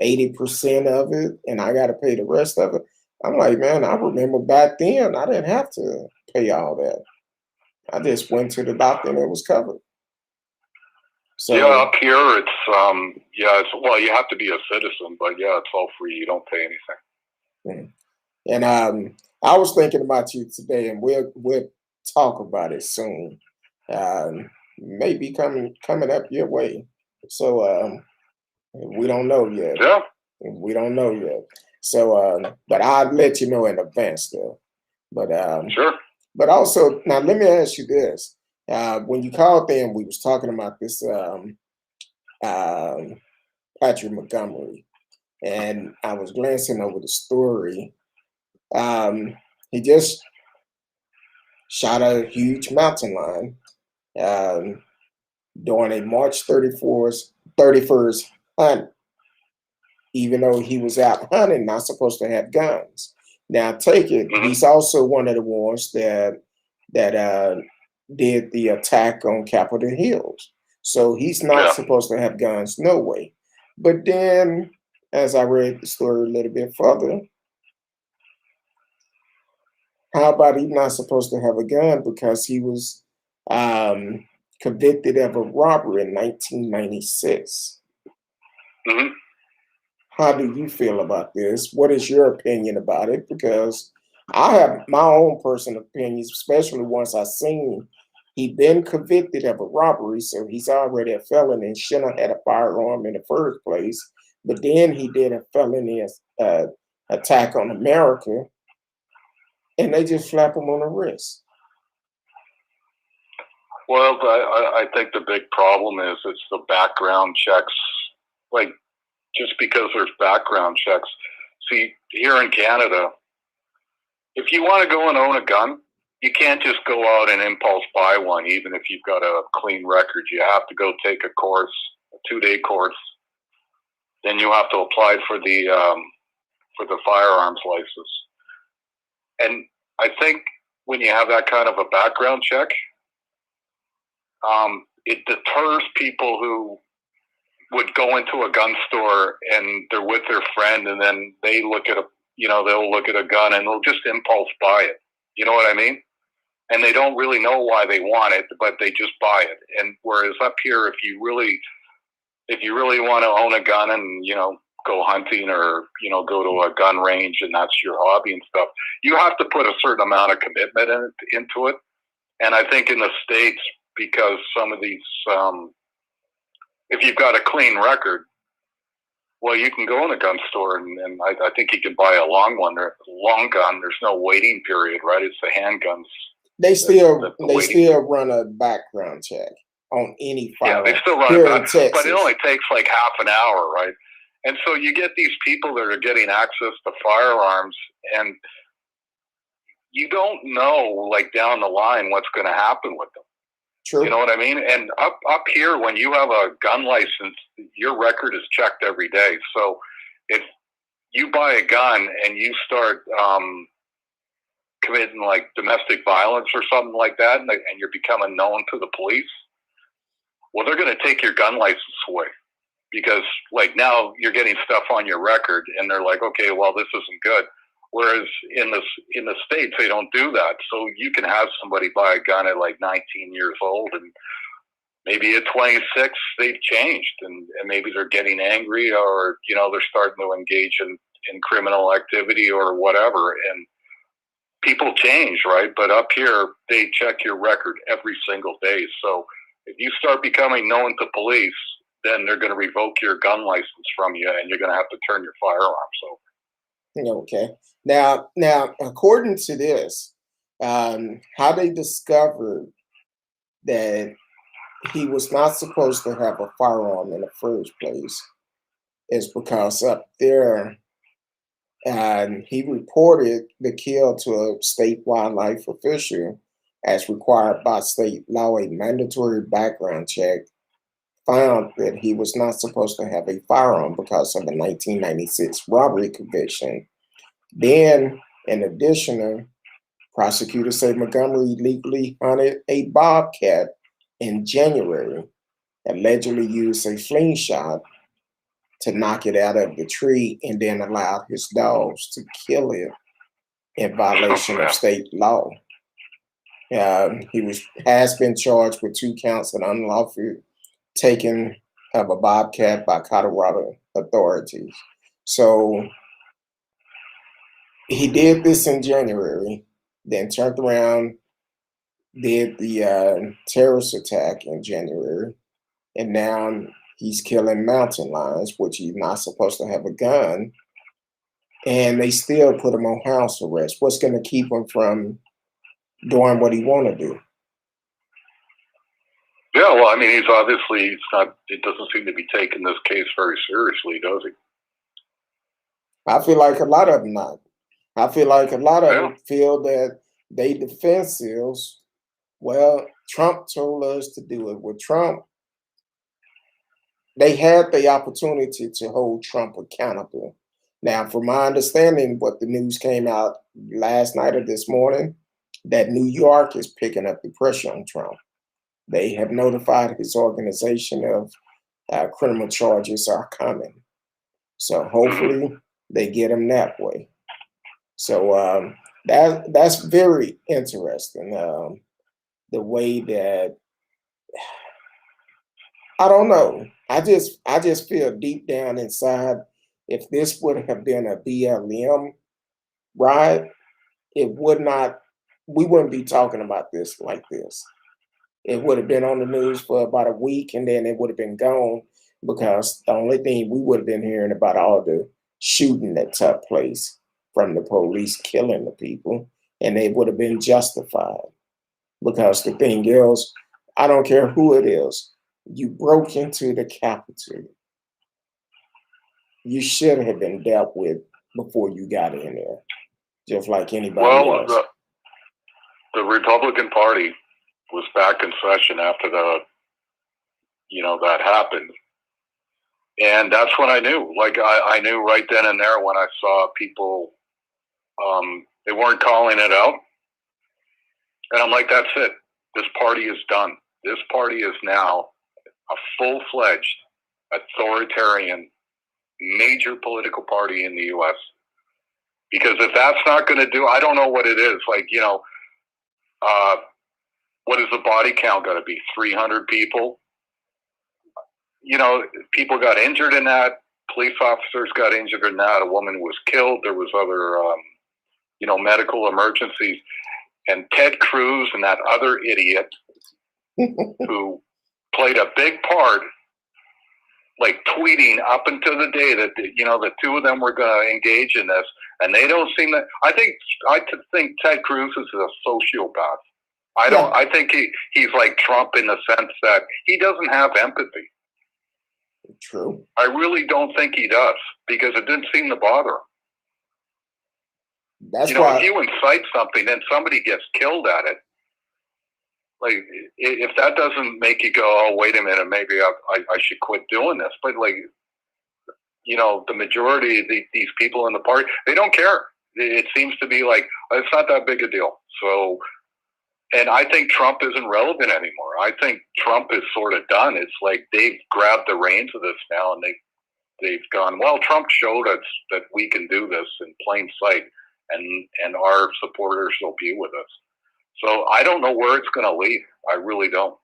Speaker 1: 80% of it, and I got to pay the rest of it. I'm like, man, I remember back then I didn't have to pay all that. I just went to the doctor and it was covered. So,
Speaker 3: yeah, up here it's well, you have to be a citizen, but yeah, it's all free. You don't pay anything.
Speaker 1: And I was thinking about you today, and we'll talk about it soon. Maybe coming up your way. So we don't know yet.
Speaker 3: Yeah.
Speaker 1: We don't know yet. So but I'll let you know in advance though. But
Speaker 3: sure.
Speaker 1: But also, now let me ask you this. When you called in, we was talking about this Patrick Montgomery, and I was glancing over the story. He just shot a huge mountain lion during a March 31st hunt, even though he was out hunting, not supposed to have guns. Now, take it, he's also one of the ones that did the attack on Capitol Hills. So he's not supposed to have guns, no way. But then, as I read the story a little bit further, How about he's not supposed to have a gun because he was convicted of a robbery in 1996?
Speaker 3: Hmm.
Speaker 1: How do you feel about this? What is your opinion about it? Because I have my own personal opinions, especially once I seen he'd been convicted of a robbery, so he's already a felon and shouldn't have had a firearm in the first place. But then he did a felony attack on America, and they just slap him on the wrist.
Speaker 3: Well, I think the big problem is it's the background checks. Like, just because there's background checks. See, here in Canada, if you want to go and own a gun, you can't just go out and impulse buy one, even if you've got a clean record. You have to go take a course, a 2-day course. Then you have to apply for the firearms license. And I think when you have that kind of a background check, it deters people who would go into a gun store and they're with their friend, and then they look at they'll look at a gun and they'll just impulse buy it. You know what I mean? And they don't really know why they want it, but they just buy it. And whereas up here, if you really want to own a gun and, go hunting or, go to a gun range and that's your hobby and stuff, you have to put a certain amount of commitment into it. And I think in the States, because some of these, if you've got a clean record, well, you can go in a gun store and I think you can buy a long gun. There's no waiting period, right? It's the handguns.
Speaker 1: They still run a background check on any firearm.
Speaker 3: Yeah, they still run it, but it only takes like half an hour, right? And so you get these people that are getting access to firearms, and you don't know, like, down the line what's going to happen with them.
Speaker 1: True.
Speaker 3: You know what I mean? And up here, when you have a gun license, your record is checked every day. So if you buy a gun and you start committing like domestic violence or something like that, and you're becoming known to the police, well, they're going to take your gun license away, because like now you're getting stuff on your record, and they're like, okay, well, this isn't good. Whereas in the States, they don't do that. So you can have somebody buy a gun at like 19 years old, and maybe at 26 they've changed, and maybe they're getting angry, or they're starting to engage in criminal activity or whatever. And people change, right? But up here, they check your record every single day. So if you start becoming known to police, then they're going to revoke your gun license from you, and you're going to have to turn your firearms over.
Speaker 1: Okay. Now, according to this, how they discovered that he was not supposed to have a firearm in the first place is because up there, he reported the kill to a state wildlife official as required by state law. A mandatory background check found that he was not supposed to have a firearm because of a 1996 robbery conviction. Then, in addition, prosecutors say Montgomery legally hunted a bobcat in January, allegedly used a slingshot to knock it out of the tree, and then allowed his dogs to kill it in violation of state law. He has been charged with 2 counts of unlawful taking of a bobcat by Colorado authorities. So he did this in January, then turned around, did the terrorist attack in January, and now he's killing mountain lions, which he's not supposed to have a gun, and they still put him on house arrest. What's going to keep him from doing what he want to do?
Speaker 3: Yeah, well, I mean, it doesn't seem to be taking this case very seriously, does he?
Speaker 1: I feel like a lot of them not. I feel like a lot of them feel that they defensives, well, Trump told us to do it. With Trump, they had the opportunity to hold Trump accountable. Now, from my understanding, what the news came out last night or this morning, that New York is picking up the pressure on Trump. They have notified his organization of criminal charges are coming. So hopefully they get him that way. So That's very interesting. The way that I don't know. I just feel deep down inside, if this would have been a BLM ride, it would not. We wouldn't be talking about this like this. It would have been on the news for about a week, and then it would have been gone because the only thing we would have been hearing about all the shooting that took place from the police killing the people, and they would have been justified. Because the thing is, I don't care who it is, you broke into the Capitol. You should have been dealt with before you got in there, just like anybody
Speaker 3: Well,
Speaker 1: else.
Speaker 3: the Republican Party was back in session after that happened. And that's when I knew, like, I knew right then and there when I saw people, they weren't calling it out. And I'm like, that's it. This party is done. This party is now a full-fledged authoritarian major political party in the U.S. Because if that's not going to do, I don't know what it is. Like, what is the body count got to be? 300 people? People got injured in that. Police officers got injured in that. A woman was killed. There was other, medical emergencies. And Ted Cruz and that other idiot who played a big part, like tweeting up until the day that the two of them were going to engage in this, and they don't seem to. I think Ted Cruz is a sociopath. I think he's like Trump in the sense that he doesn't have empathy.
Speaker 1: True.
Speaker 3: I really don't think he does because it didn't seem to bother him.
Speaker 1: That's why
Speaker 3: if you incite something and somebody gets killed at it, like if that doesn't make you go, oh, wait a minute, maybe I should quit doing this. But like, the majority of these people in the party, they don't care. It seems to be like, it's not that big a deal. So, and I think Trump isn't relevant anymore. I think Trump is sort of done. It's like they've grabbed the reins of this now, and they've gone, well, Trump showed us that we can do this in plain sight, and our supporters will be with us. So I don't know where it's going to lead. I really don't.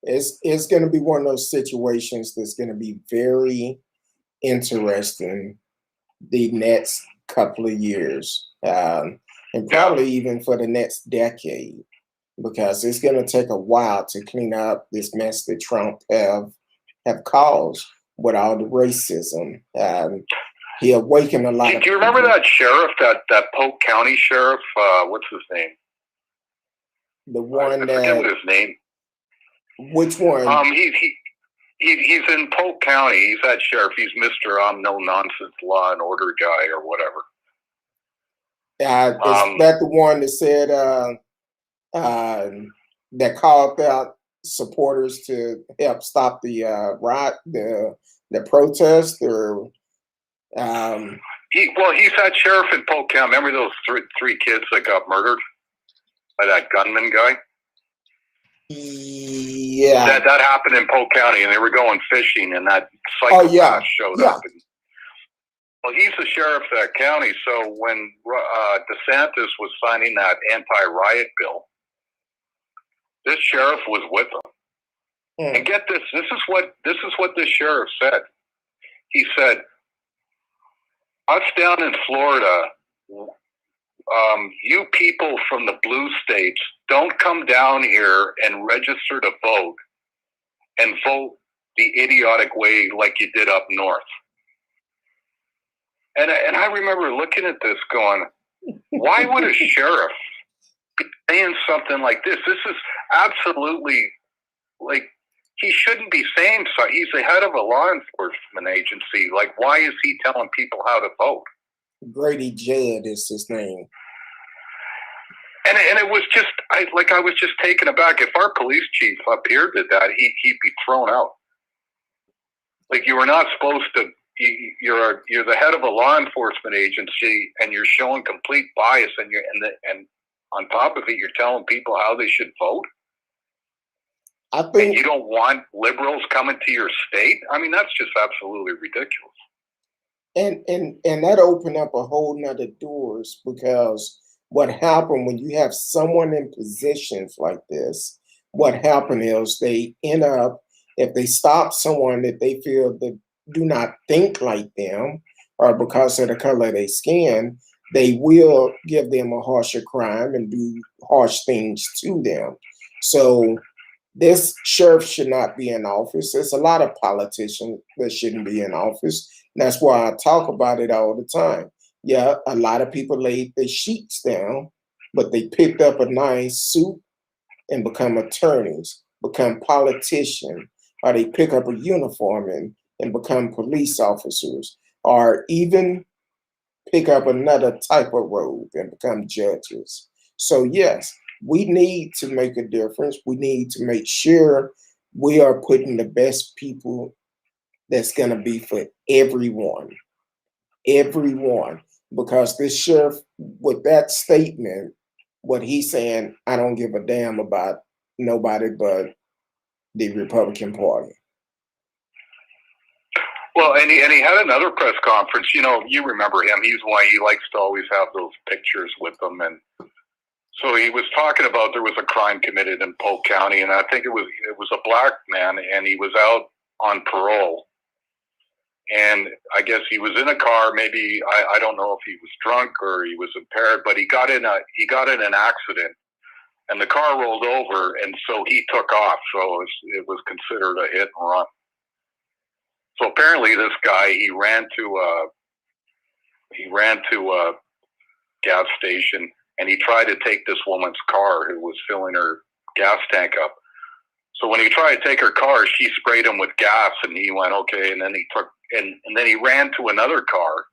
Speaker 1: It's going to be one of those situations that's going to be very interesting the next couple of years, and probably even for the next decade, because it's going to take a while to clean up this mess that Trump have caused with all the racism. He awakened a lot of
Speaker 3: people. Do you remember that sheriff, that Polk County sheriff? What's his name?
Speaker 1: The one
Speaker 3: I forget what his name.
Speaker 1: Which one?
Speaker 3: He's in Polk County. He's that sheriff. He's Mr. No nonsense law and order guy or whatever.
Speaker 1: Is that the one that said that called out supporters to help stop the riot, the protest, or?
Speaker 3: He's that sheriff in Polk County. Remember those three kids that got murdered by that gunman guy?
Speaker 1: Yeah.
Speaker 3: That happened in Polk County, and they were going fishing, and that psychopath showed up. Well, he's the sheriff of that county, so when DeSantis was signing that anti-riot bill, this sheriff was with him. And get this, this is what this sheriff said. He said, us down in Florida, you people from the blue states don't come down here and register to vote and vote the idiotic way like you did up north. And I remember looking at this going, why would a sheriff be saying something like this? This is absolutely, like, he shouldn't be saying so. He's the head of a law enforcement agency. Like, why is he telling people how to vote?
Speaker 1: Grady Judd is his name.
Speaker 3: And it was just, I was just taken aback. If our police chief up here did that, he'd be thrown out. Like, you were not supposed to. You're the head of a law enforcement agency, and you're showing complete bias, and on top of it, you're telling people how they should vote.
Speaker 1: I think,
Speaker 3: and you don't want liberals coming to your state. I mean, that's just absolutely ridiculous.
Speaker 1: And that opened up a whole nother doors, because what happened when you have someone in positions like this, what happened is they end up, if they stop someone that they feel that do not think like them, or because of the color of their skin, they will give them a harsher crime and do harsh things to them. So this sheriff should not be in office. There's a lot of politicians that shouldn't be in office. That's why I talk about it all the time. Yeah, a lot of people laid their sheets down, but they picked up a nice suit and become attorneys, become politicians, or they pick up a uniform and become police officers, or even pick up another type of robe and become judges. So yes, we need to make a difference. We need to make sure we are putting the best people that's going to be for everyone. Because this sheriff, with that statement, what he's saying, I don't give a damn about nobody but the Republican Party.
Speaker 3: Well, and he had another press conference. You know, you remember him. He's why he likes to always have those pictures with them. And so he was talking about there was a crime committed in Polk County, and I think it was a black man, and he was out on parole. And I guess he was in a car. Maybe I don't know if he was drunk or he was impaired, but he got in an accident, and the car rolled over, and so he took off. So it was considered a hit and run. So apparently, this guy he ran to a gas station, and he tried to take this woman's car who was filling her gas tank up. So when he tried to take her car, she sprayed him with gas, and he went okay. And then he took and then he ran to another car,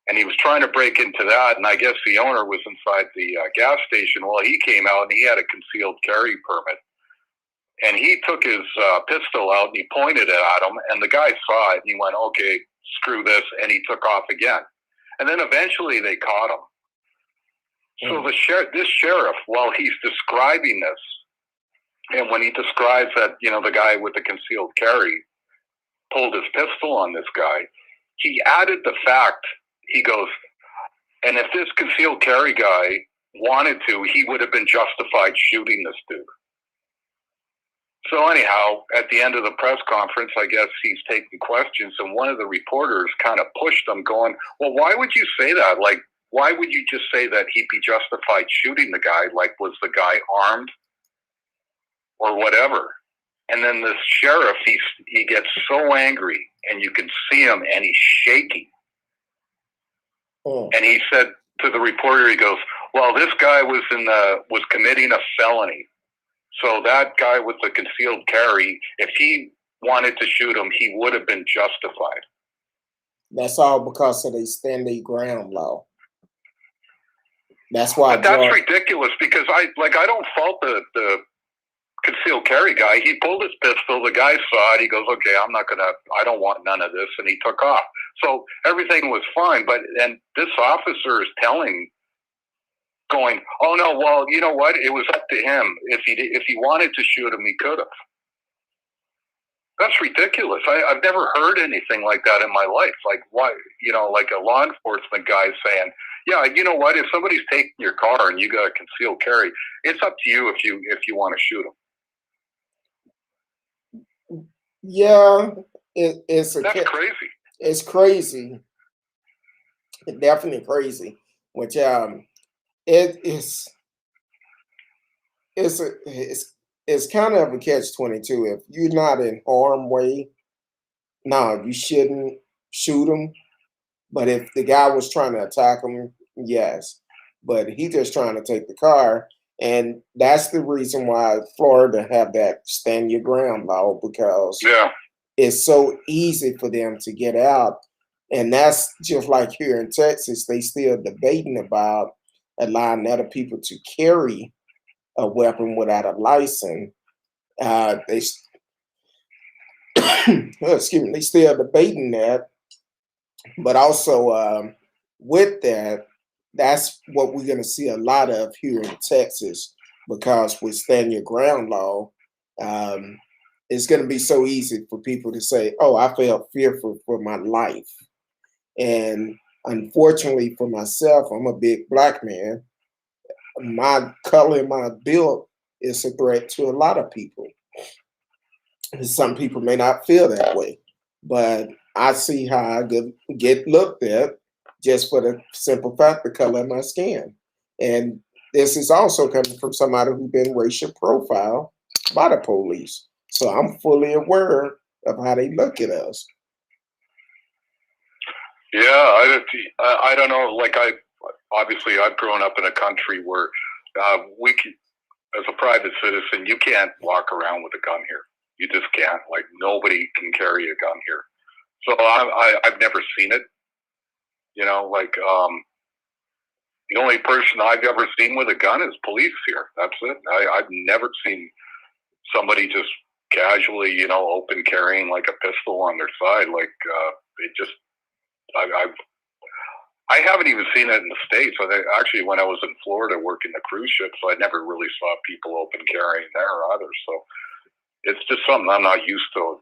Speaker 3: and he was trying to break into that. And I guess the owner was inside the gas station. Well, he came out, and he had a concealed carry permit. And he took his pistol out and he pointed it at him, and the guy saw it and he went, okay, screw this, and he took off again. And then eventually they caught him. So this sheriff, while he's describing this, and when he describes that, you know, the guy with the concealed carry pulled his pistol on this guy, he added the fact, he goes, and if this concealed carry guy wanted to, he would have been justified shooting this dude. So anyhow, at the end of the press conference, I guess he's taking questions, and one of the reporters kind of pushed him, going, well, why would you say that? Like, why would you just say that he'd be justified shooting the guy? Like, was the guy armed or whatever? And then this sheriff, he gets so angry, and you can see him, and he's shaking. And he said to the reporter, he goes, well, this guy was committing a felony. So that guy with the concealed carry, if he wanted to shoot him, he would have been justified.
Speaker 1: That's all because of the stand their ground law. That's why.
Speaker 3: But that's ridiculous, because I don't fault the concealed carry guy. He pulled his pistol. The guy saw it. He goes, okay, I don't want none of this. And he took off. So everything was fine. And this officer is going, oh no, well, you know what? It was up to him. If he wanted to shoot him, he could have. That's ridiculous. I've never heard anything like that in my life. Like, why? You know, like a law enforcement guy saying, yeah, you know what? If somebody's taking your car and you got a concealed carry, it's up to you if you want to shoot them.
Speaker 1: Yeah, that's
Speaker 3: crazy.
Speaker 1: It's crazy. It's definitely crazy. Which it's kind of a catch-22. If you're not in harm's way, no, you shouldn't shoot him. But if the guy was trying to attack him, yes. But he just trying to take the car, and that's the reason why Florida have that stand your ground law, because it's so easy for them to get out. And that's just like here in Texas, they still debating about allowing other people to carry a weapon without a license. They still debating that. But also with that, that's what we're going to see a lot of here in Texas, because with stand your ground law, it's going to be so easy for people to say, oh, I felt fearful for my life. And unfortunately for myself, I'm a big black man. my color and my build is a threat to a lot of people. Some people may not feel that way, but I see how I get looked at just for the simple fact the color of my skin. And this is also coming from somebody who's been racial profiled by the police. So I'm fully aware of how they look at us.
Speaker 3: Yeah, I don't know. Like obviously I've grown up in a country where as a private citizen, you can't walk around with a gun here. You just can't. Like nobody can carry a gun here. So I've never seen it. You know, like the only person I've ever seen with a gun is police here. That's it. I've never seen somebody just casually, open carrying like a pistol on their side. Like it just, I haven't even seen it in the States. Actually, when I was in Florida working the cruise ships, I never really saw people open carrying there either. So it's just something I'm not used to.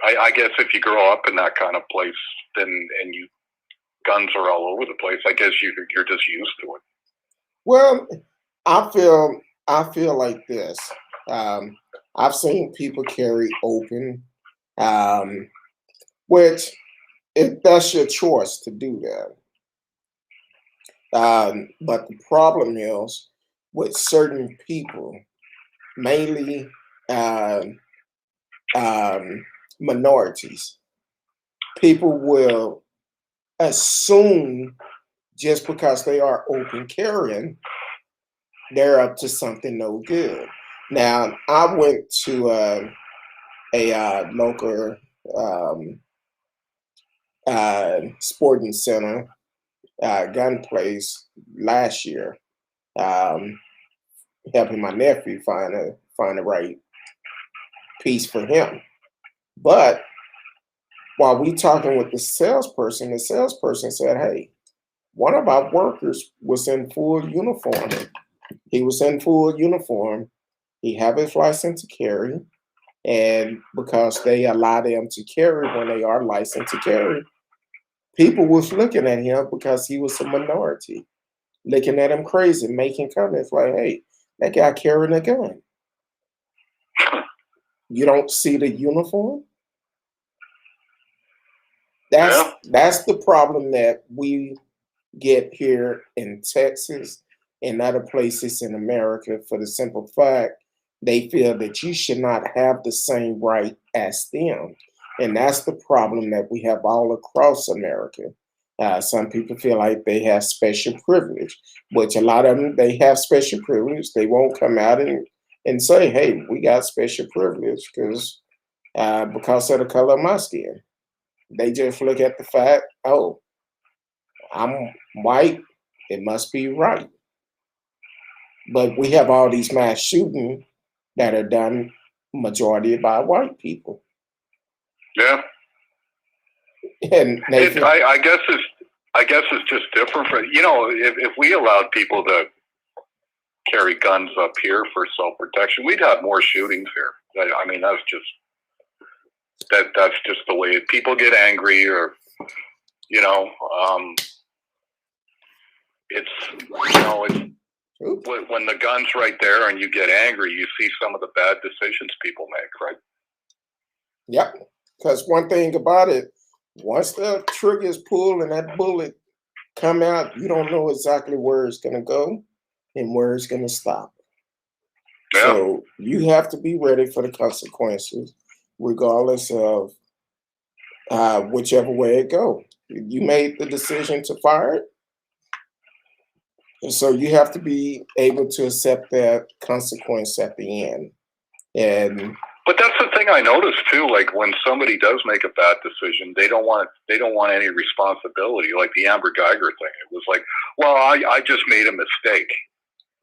Speaker 3: I guess if you grow up in that kind of place, and guns are all over the place, I guess you're just used to it.
Speaker 1: Well, I feel like this. I've seen people carry open, which if that's your choice to do that. But the problem is with certain people, mainly minorities, people will assume just because they are open carrying, they're up to something no good. Now, I went to a local sporting center, gun place last year, um, helping my nephew find the right piece for him. But while we talking with the salesperson said, "Hey, one of our workers was in full uniform. He was in full uniform. He have his license to carry, and because they allow them to carry when they are licensed to carry, people was looking at him because he was a minority, looking at him crazy, making comments like, "Hey, that guy carrying a gun. You don't see the uniform?"
Speaker 3: Yeah.
Speaker 1: That's the problem that we get here in Texas and other places in America, for the simple fact they feel that you should not have the same right as them. And that's the problem that we have all across America. Some people feel like they have special privilege, which a lot of them, they have special privilege. They won't come out and say, "Hey, we got special privilege because of the color of my skin." They just look at the fact, "Oh, I'm white, it must be right." But we have all these mass shooting that are done majority by white people.
Speaker 3: Yeah.
Speaker 1: And they feel,
Speaker 3: I guess it's just different for if we allowed people to carry guns up here for self protection, we'd have more shootings here. I mean, that's just the way people get angry, or it's when the gun's right there and you get angry, you see some of the bad decisions people make, right?
Speaker 1: yep. Because one thing about it, once the trigger is pulled and that bullet come out, you don't know exactly where it's going to go and where it's going to stop.
Speaker 3: Yeah.
Speaker 1: So you have to be ready for the consequences, regardless of whichever way it go. You made the decision to fire it, and so you have to be able to accept that consequence at the end.
Speaker 3: But that's the thing I noticed too. Like when somebody does make a bad decision, they don't want any responsibility. Like the Amber Geiger thing, it was like, well, I just made a mistake.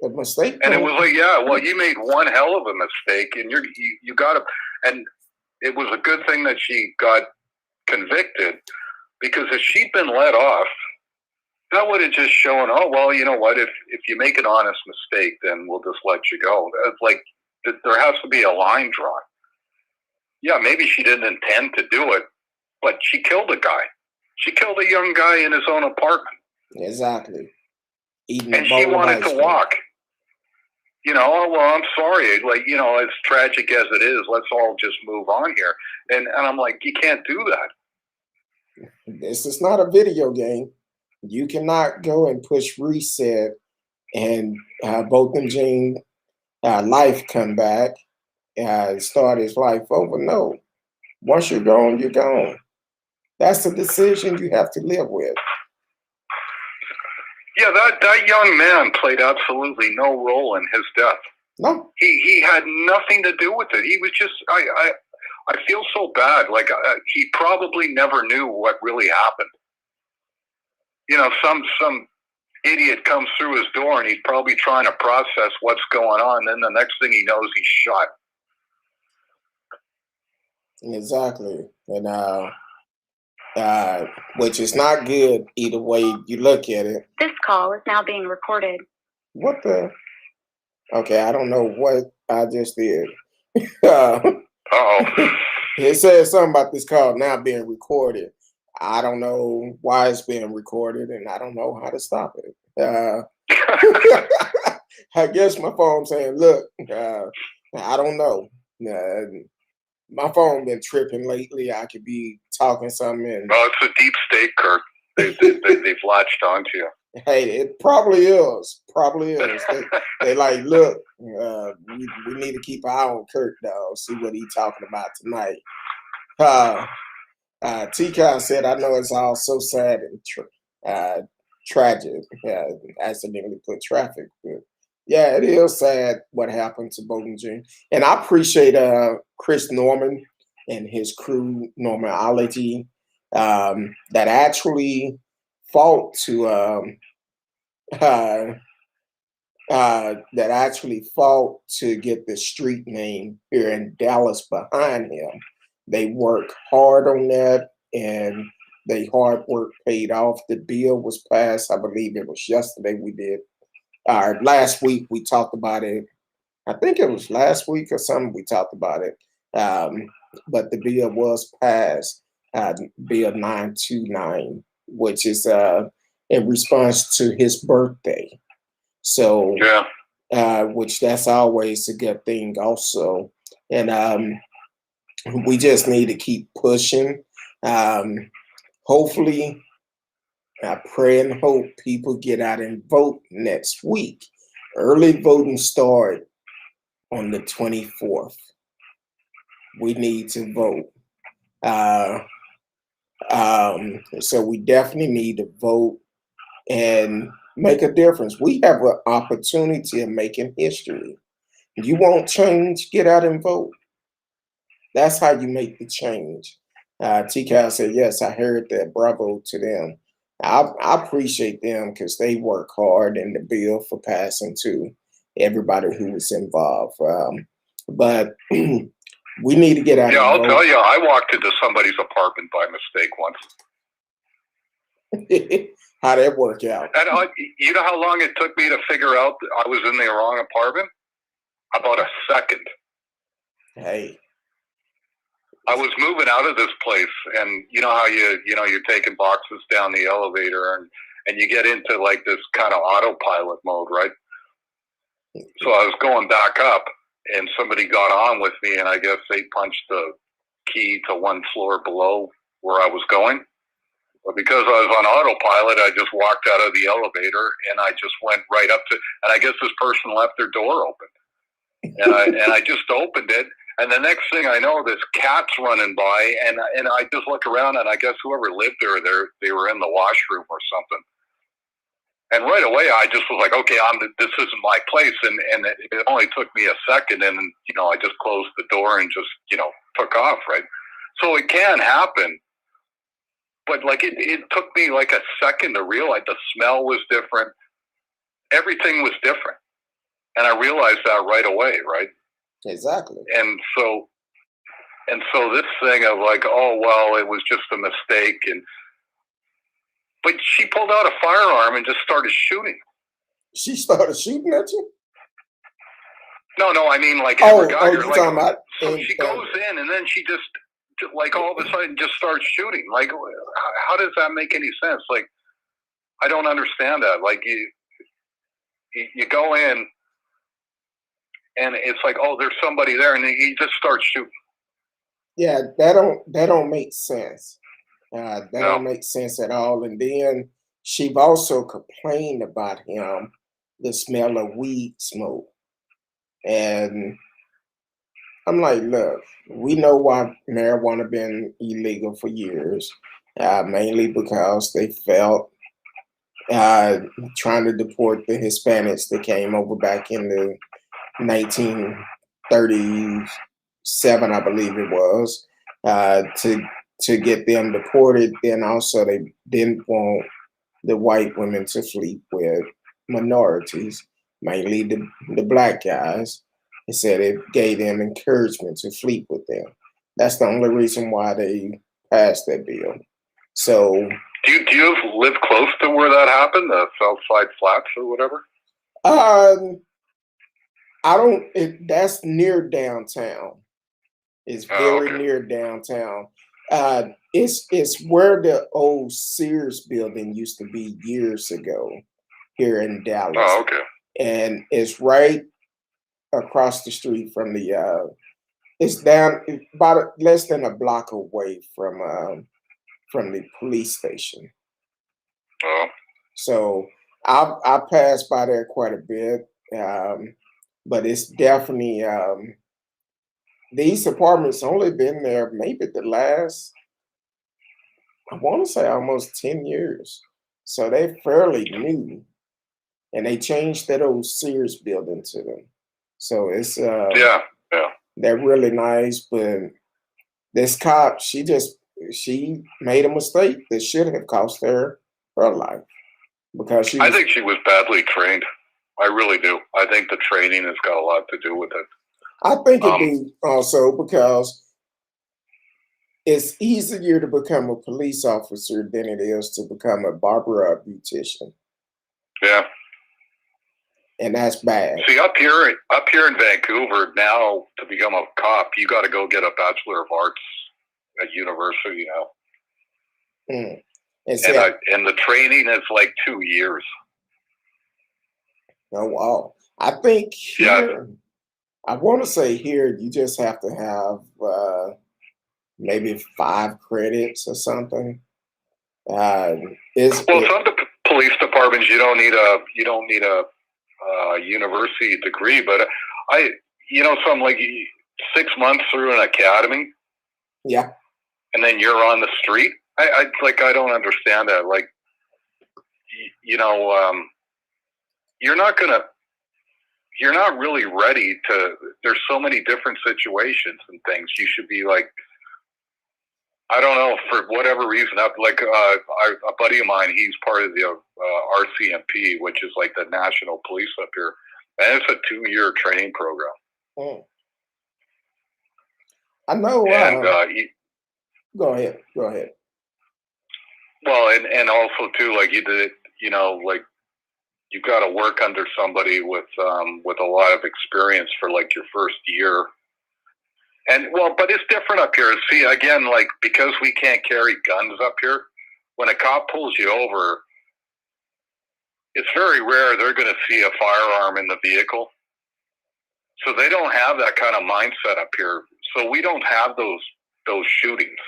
Speaker 1: A mistake,
Speaker 3: and it was like, yeah, well, you made one hell of a mistake, and you got to. And it was a good thing that she got convicted, because if she'd been let off, that would have just shown, oh, well, you know what, if you make an honest mistake, then we'll just let you go. It's like there has to be a line drawn. Yeah, maybe she didn't intend to do it, but she killed a guy. She killed a young guy in his own apartment.
Speaker 1: Exactly.
Speaker 3: And she wanted to walk. Oh, well, I'm sorry. Like, as tragic as it is, let's all just move on here. And I'm like, you can't do that.
Speaker 1: This is not a video game. You cannot go and push reset and Botham Jean life come back, start his life over. No. Once you're gone, you're gone. That's a decision you have to live with.
Speaker 3: Yeah, that young man played absolutely no role in his death.
Speaker 1: No.
Speaker 3: He had nothing to do with it. He was just, I feel so bad. Like, he probably never knew what really happened. Some idiot comes through his door and he's probably trying to process what's going on. Then the next thing he knows, he's shot.
Speaker 1: Exactly. And which is not good either way you look at it.
Speaker 2: This call is now being recorded.
Speaker 1: What the? Okay, I don't know what I just did.
Speaker 3: Uh-oh.
Speaker 1: It says something about this call now being recorded. I don't know why it's being recorded, and I don't know how to stop it. I guess my phone saying, look, I don't know. My phone been tripping lately. I could be talking something. And,
Speaker 3: it's a deep state, Kurt. They've latched onto you.
Speaker 1: Hey, it probably is. They like, look, we need to keep an eye on Curtdog, see what he's talking about tonight. T-Con said, I know it's all so sad and tragic. Accidentally put traffic. But yeah, it is sad what happened to Bowden Jr. And I appreciate Chris Norman and his crew, Normality, that actually fought to get the street name here in Dallas behind him. They worked hard on that, and their hard work paid off. The bill was passed. I believe it was yesterday we did. Last week we talked about it. I think it was last week or something we talked about it. But the bill was passed, Bill 929, which is in response to his birthday. So, which that's always a good thing also. And we just need to keep pushing. Hopefully, I pray and hope people get out and vote next week. Early voting start on the 24th. We need to vote. So we definitely need to vote and make a difference. We have an opportunity of making history. You want change, get out and vote. That's how you make the change. T-Cal said, yes, I heard that. Bravo to them. I appreciate them because they work hard in the bill for passing to everybody who was involved. But we need to get out.
Speaker 3: Yeah, I'll tell you, I walked into somebody's apartment by mistake once.
Speaker 1: How'd that work out?
Speaker 3: And you know how long it took me to figure out I was in the wrong apartment? About a second.
Speaker 1: Hey.
Speaker 3: I was moving out of this place, and you know how you're taking boxes down the elevator, and you get into like this kind of autopilot mode, right? So I was going back up, and somebody got on with me, and I guess they punched the key to one floor below where I was going. But because I was on autopilot, I just walked out of the elevator, and I just went right up to, and I guess this person left their door open, and I just opened it. And the next thing I know, this cat's running by, and I just look around, and I guess whoever lived there, they were in the washroom or something. And right away, I just was like, okay, this isn't my place, and it only took me a second, and I just closed the door and just took off, right? So it can happen, but like it took me like a second to realize the smell was different, everything was different, and I realized that right away, right?
Speaker 1: Exactly.
Speaker 3: And so this thing of like, oh, well, it was just a mistake. But she pulled out a firearm and just started shooting.
Speaker 1: She started shooting at you?
Speaker 3: No, I mean like,
Speaker 1: you're talking about.
Speaker 3: So she goes in and then she just like all of a sudden just starts shooting. Like, how does that make any sense? Like, I don't understand that. Like you go in, and it's like, oh, there's somebody there, and he just starts shooting.
Speaker 1: Yeah, that don't make sense. That
Speaker 3: No.
Speaker 1: don't make sense at all. And then she also complained about him, the smell of weed smoke. And I'm like, look, we know why marijuana been illegal for years, mainly because they felt uh, trying to deport the Hispanics that came over back in the 1937, I believe it was, to get them deported. Then also they didn't want the white women to sleep with minorities, mainly the black guys. They said it gave them encouragement to sleep with them. That's the only reason why they passed that bill. So,
Speaker 3: Do you live close to where that happened, the Southside Flats or whatever?
Speaker 1: I don't. That's near downtown. It's
Speaker 3: Oh,
Speaker 1: very
Speaker 3: okay.
Speaker 1: near downtown. It's where the old Sears building used to be years ago here in Dallas,
Speaker 3: Oh, okay.
Speaker 1: and it's right across the street from the. It's down about less than a block away from the police station.
Speaker 3: Oh,
Speaker 1: So I pass by there quite a bit, but it's definitely these apartments only been there maybe the last, I want to say almost 10 years. So they're fairly new, and they changed that old Sears building to them. So it's
Speaker 3: yeah, yeah.
Speaker 1: they're really nice, but this cop, she made a mistake that should have cost her life because she
Speaker 3: I
Speaker 1: was.
Speaker 3: think she was badly trained. I really do. I think the training has got a lot to do with it.
Speaker 1: I think it
Speaker 3: Um,
Speaker 1: do also because it's easier to become a police officer than it is to become a barber or a beautician,
Speaker 3: yeah.
Speaker 1: and that's bad.
Speaker 3: See, up here in Vancouver now, to become a cop, you got to go get a Bachelor of Arts at university now,
Speaker 1: Mm. And see,
Speaker 3: and the training is like 2 years.
Speaker 1: oh wow, I think
Speaker 3: Yeah.
Speaker 1: here, I want to say here, you just have to have maybe 5 credits or something. It's
Speaker 3: Well, some police departments you don't need a university degree, but some like 6 months through an academy,
Speaker 1: yeah,
Speaker 3: and then you're on the street. I don't understand that. Like, you're not gonna, you're not really ready to. There's so many different situations and things. You should be like, I don't know, for whatever reason. A buddy of mine, he's part of the RCMP, which is like the national police up here, and it's a 2-year training program.
Speaker 1: Mm. I know.
Speaker 3: And
Speaker 1: Go ahead. Go ahead.
Speaker 3: well, and also too, like like you've got to work under somebody with a lot of experience for like your first year. And well, but it's different up here. See, again, like because we can't carry guns up here, when a cop pulls you over, it's very rare they're going to see a firearm in the vehicle. So they don't have that kind of mindset up here. So we don't have those shootings.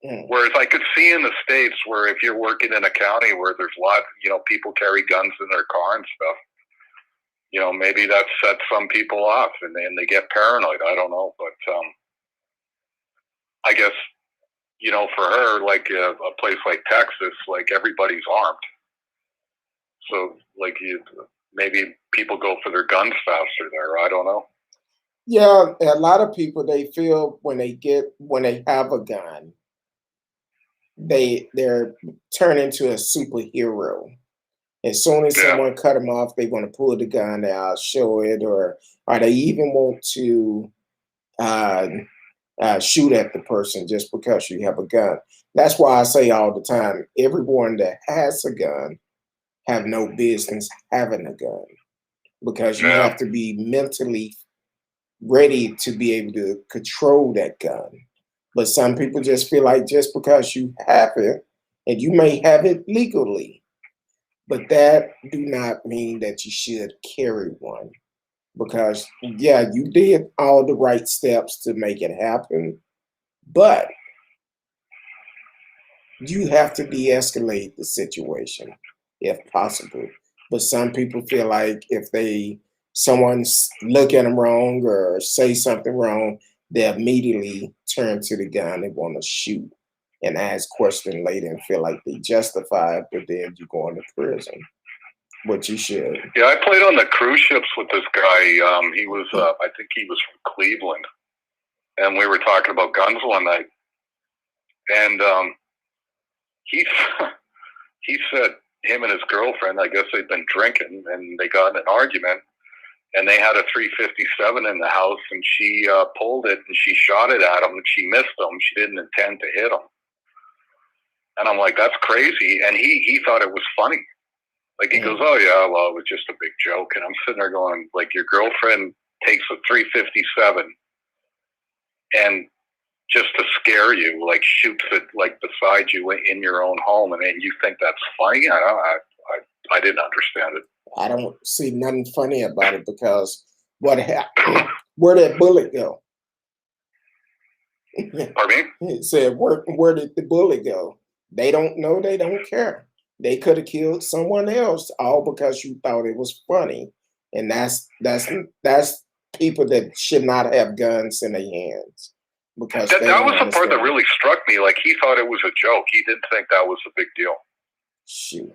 Speaker 1: Mm.
Speaker 3: Whereas I could see in the States where if you're working in a county where there's a lot, people carry guns in their car and stuff, maybe that sets some people off and they get paranoid. I don't know. But I guess, for her, like a place like Texas, like everybody's armed. So like maybe people go for their guns faster there. I don't know.
Speaker 1: Yeah, a lot of people, they feel when they have a gun, they're turned into a superhero. As soon as
Speaker 3: Yeah.
Speaker 1: someone cut them off, they want to pull the gun out, show it, or they even want to uh, shoot at the person just because you have a gun. That's why I say all the time, everyone that has a gun have no business having a gun, because you
Speaker 3: Yeah.
Speaker 1: have to be mentally ready to be able to control that gun. But some people just feel like just because you have it, and you may have it legally, but that do not mean that you should carry one, because yeah, you did all the right steps to make it happen, but you have to de-escalate the situation if possible. But some people feel like if someone's look at them wrong or say something wrong, they immediately turn to the gun and want to shoot and ask questions later and feel like they justified, but then you go into prison. But you should.
Speaker 3: Yeah, I played on the cruise ships with this guy. He was, I think he was from Cleveland, and we were talking about guns one night, and he he said him and his girlfriend, I guess they'd been drinking, and they got in an argument, and they had a 357 in the house, and she pulled it and she shot it at him, and she missed him. She didn't intend to hit him, and I'm like, that's crazy. And he thought it was funny. Like, he goes, oh, yeah, well, it was just a big joke. And I'm sitting there going, like, your girlfriend takes a 357 and just to scare you, like, shoots it, like, beside you in your own home. And then you think that's funny? I didn't understand it.
Speaker 1: I don't see nothing funny about it because what happened? Where'd that bullet go?
Speaker 3: Pardon me?
Speaker 1: It said, where did the bullet go? They don't know. They don't care. They could have killed someone else all because you thought it was funny. And that's people that should not have guns in their hands. Because
Speaker 3: that was the part that really struck me. Like, he thought it was a joke. He didn't think that was a big deal.
Speaker 1: Shoot.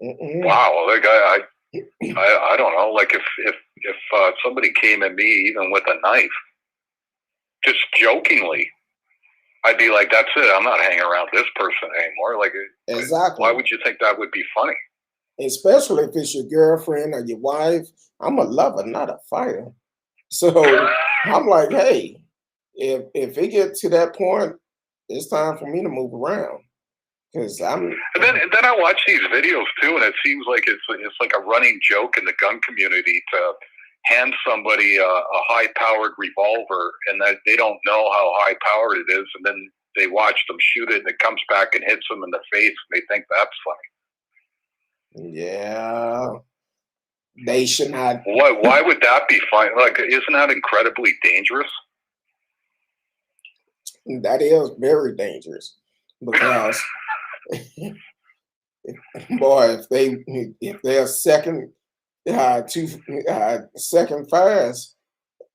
Speaker 3: Wow. Like, I don't know. Like, if somebody came at me even with a knife, just jokingly, I'd be like, that's it. I'm not hanging around this person anymore. Like,
Speaker 1: exactly.
Speaker 3: Why would you think that would be funny?
Speaker 1: Especially if it's your girlfriend or your wife. I'm a lover, not a fighter. So I'm like, hey, if it gets to that point, it's time for me to move around. Because And
Speaker 3: then I watch these videos too, and it seems like it's like a running joke in the gun community to hand somebody a high-powered revolver, and that they don't know how high-powered it is, and then they watch them shoot it, and it comes back and hits them in the face, and they think that's funny.
Speaker 1: Yeah, they should not.
Speaker 3: Why would that be fine? Like, isn't that incredibly dangerous?
Speaker 1: That is very dangerous because, boy, if they're second second fast,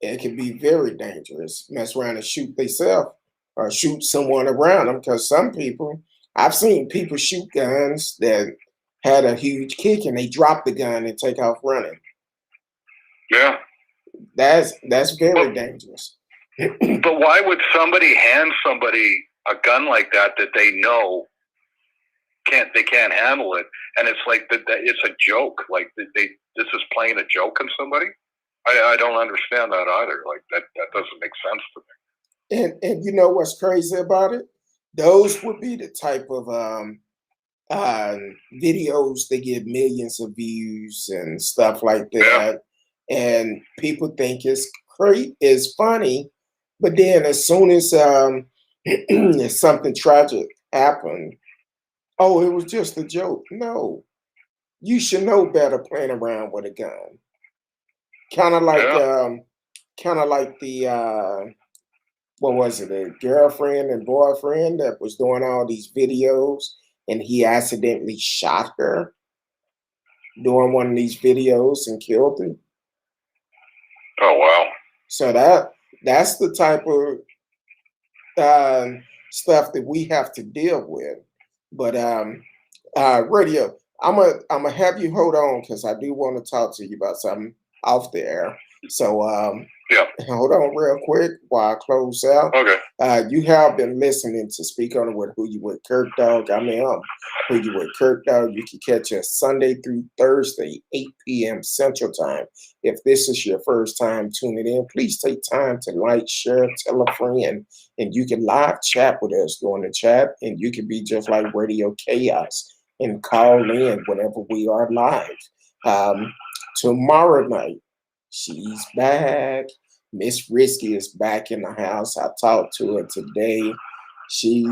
Speaker 1: it can be very dangerous. Mess around and shoot themselves or shoot someone around them. Because some people, I've seen people shoot guns that had a huge kick and they drop the gun and take off running.
Speaker 3: Yeah,
Speaker 1: that's very dangerous.
Speaker 3: But why would somebody hand somebody a gun like that they know they can't handle it, and it's like that it's a joke? Like, this is playing a joke on somebody. I don't understand that either. Like, that doesn't make sense to
Speaker 1: me. And you know what's crazy about it? Those would be the type of videos that get millions of views and stuff like that. Yeah. And people think it's great, it's funny, but then as soon as something tragic happened, oh, it was just a joke. No, you should know better playing around with a gun. Kind of like the what was it, a girlfriend and boyfriend that was doing all these videos and he accidentally shot her doing one of these videos and killed her.
Speaker 3: Oh, wow.
Speaker 1: So that's the type of stuff that we have to deal with. But radio, I'm gonna have you hold on because I do want to talk to you about something off the air. So
Speaker 3: yeah,
Speaker 1: hold on real quick while I close out.
Speaker 3: Okay.
Speaker 1: You have been listening to Speak On It with Who You With Curtdog. Who You With Curtdog. You can catch us Sunday through Thursday, 8 p.m. Central Time. If this is your first time tuning in, please take time to like, share, tell a friend, and you can live chat with us during the chat, and you can be just like Radio Chaos and call in whenever we are live. Tomorrow night, she's back. Miss Risky is back in the house. I talked to her today. She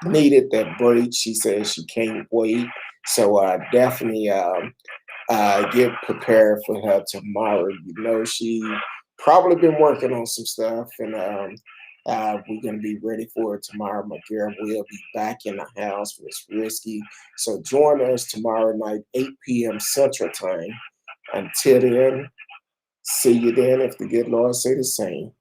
Speaker 1: needed that break. She said she can't wait. So definitely get prepared for her tomorrow. You know, she probably been working on some stuff, and we're gonna be ready for it tomorrow. My girl will be back in the house. It's risky, so join us tomorrow night, 8 p.m. Central Time. Until then, see you then if the good Lord say the same.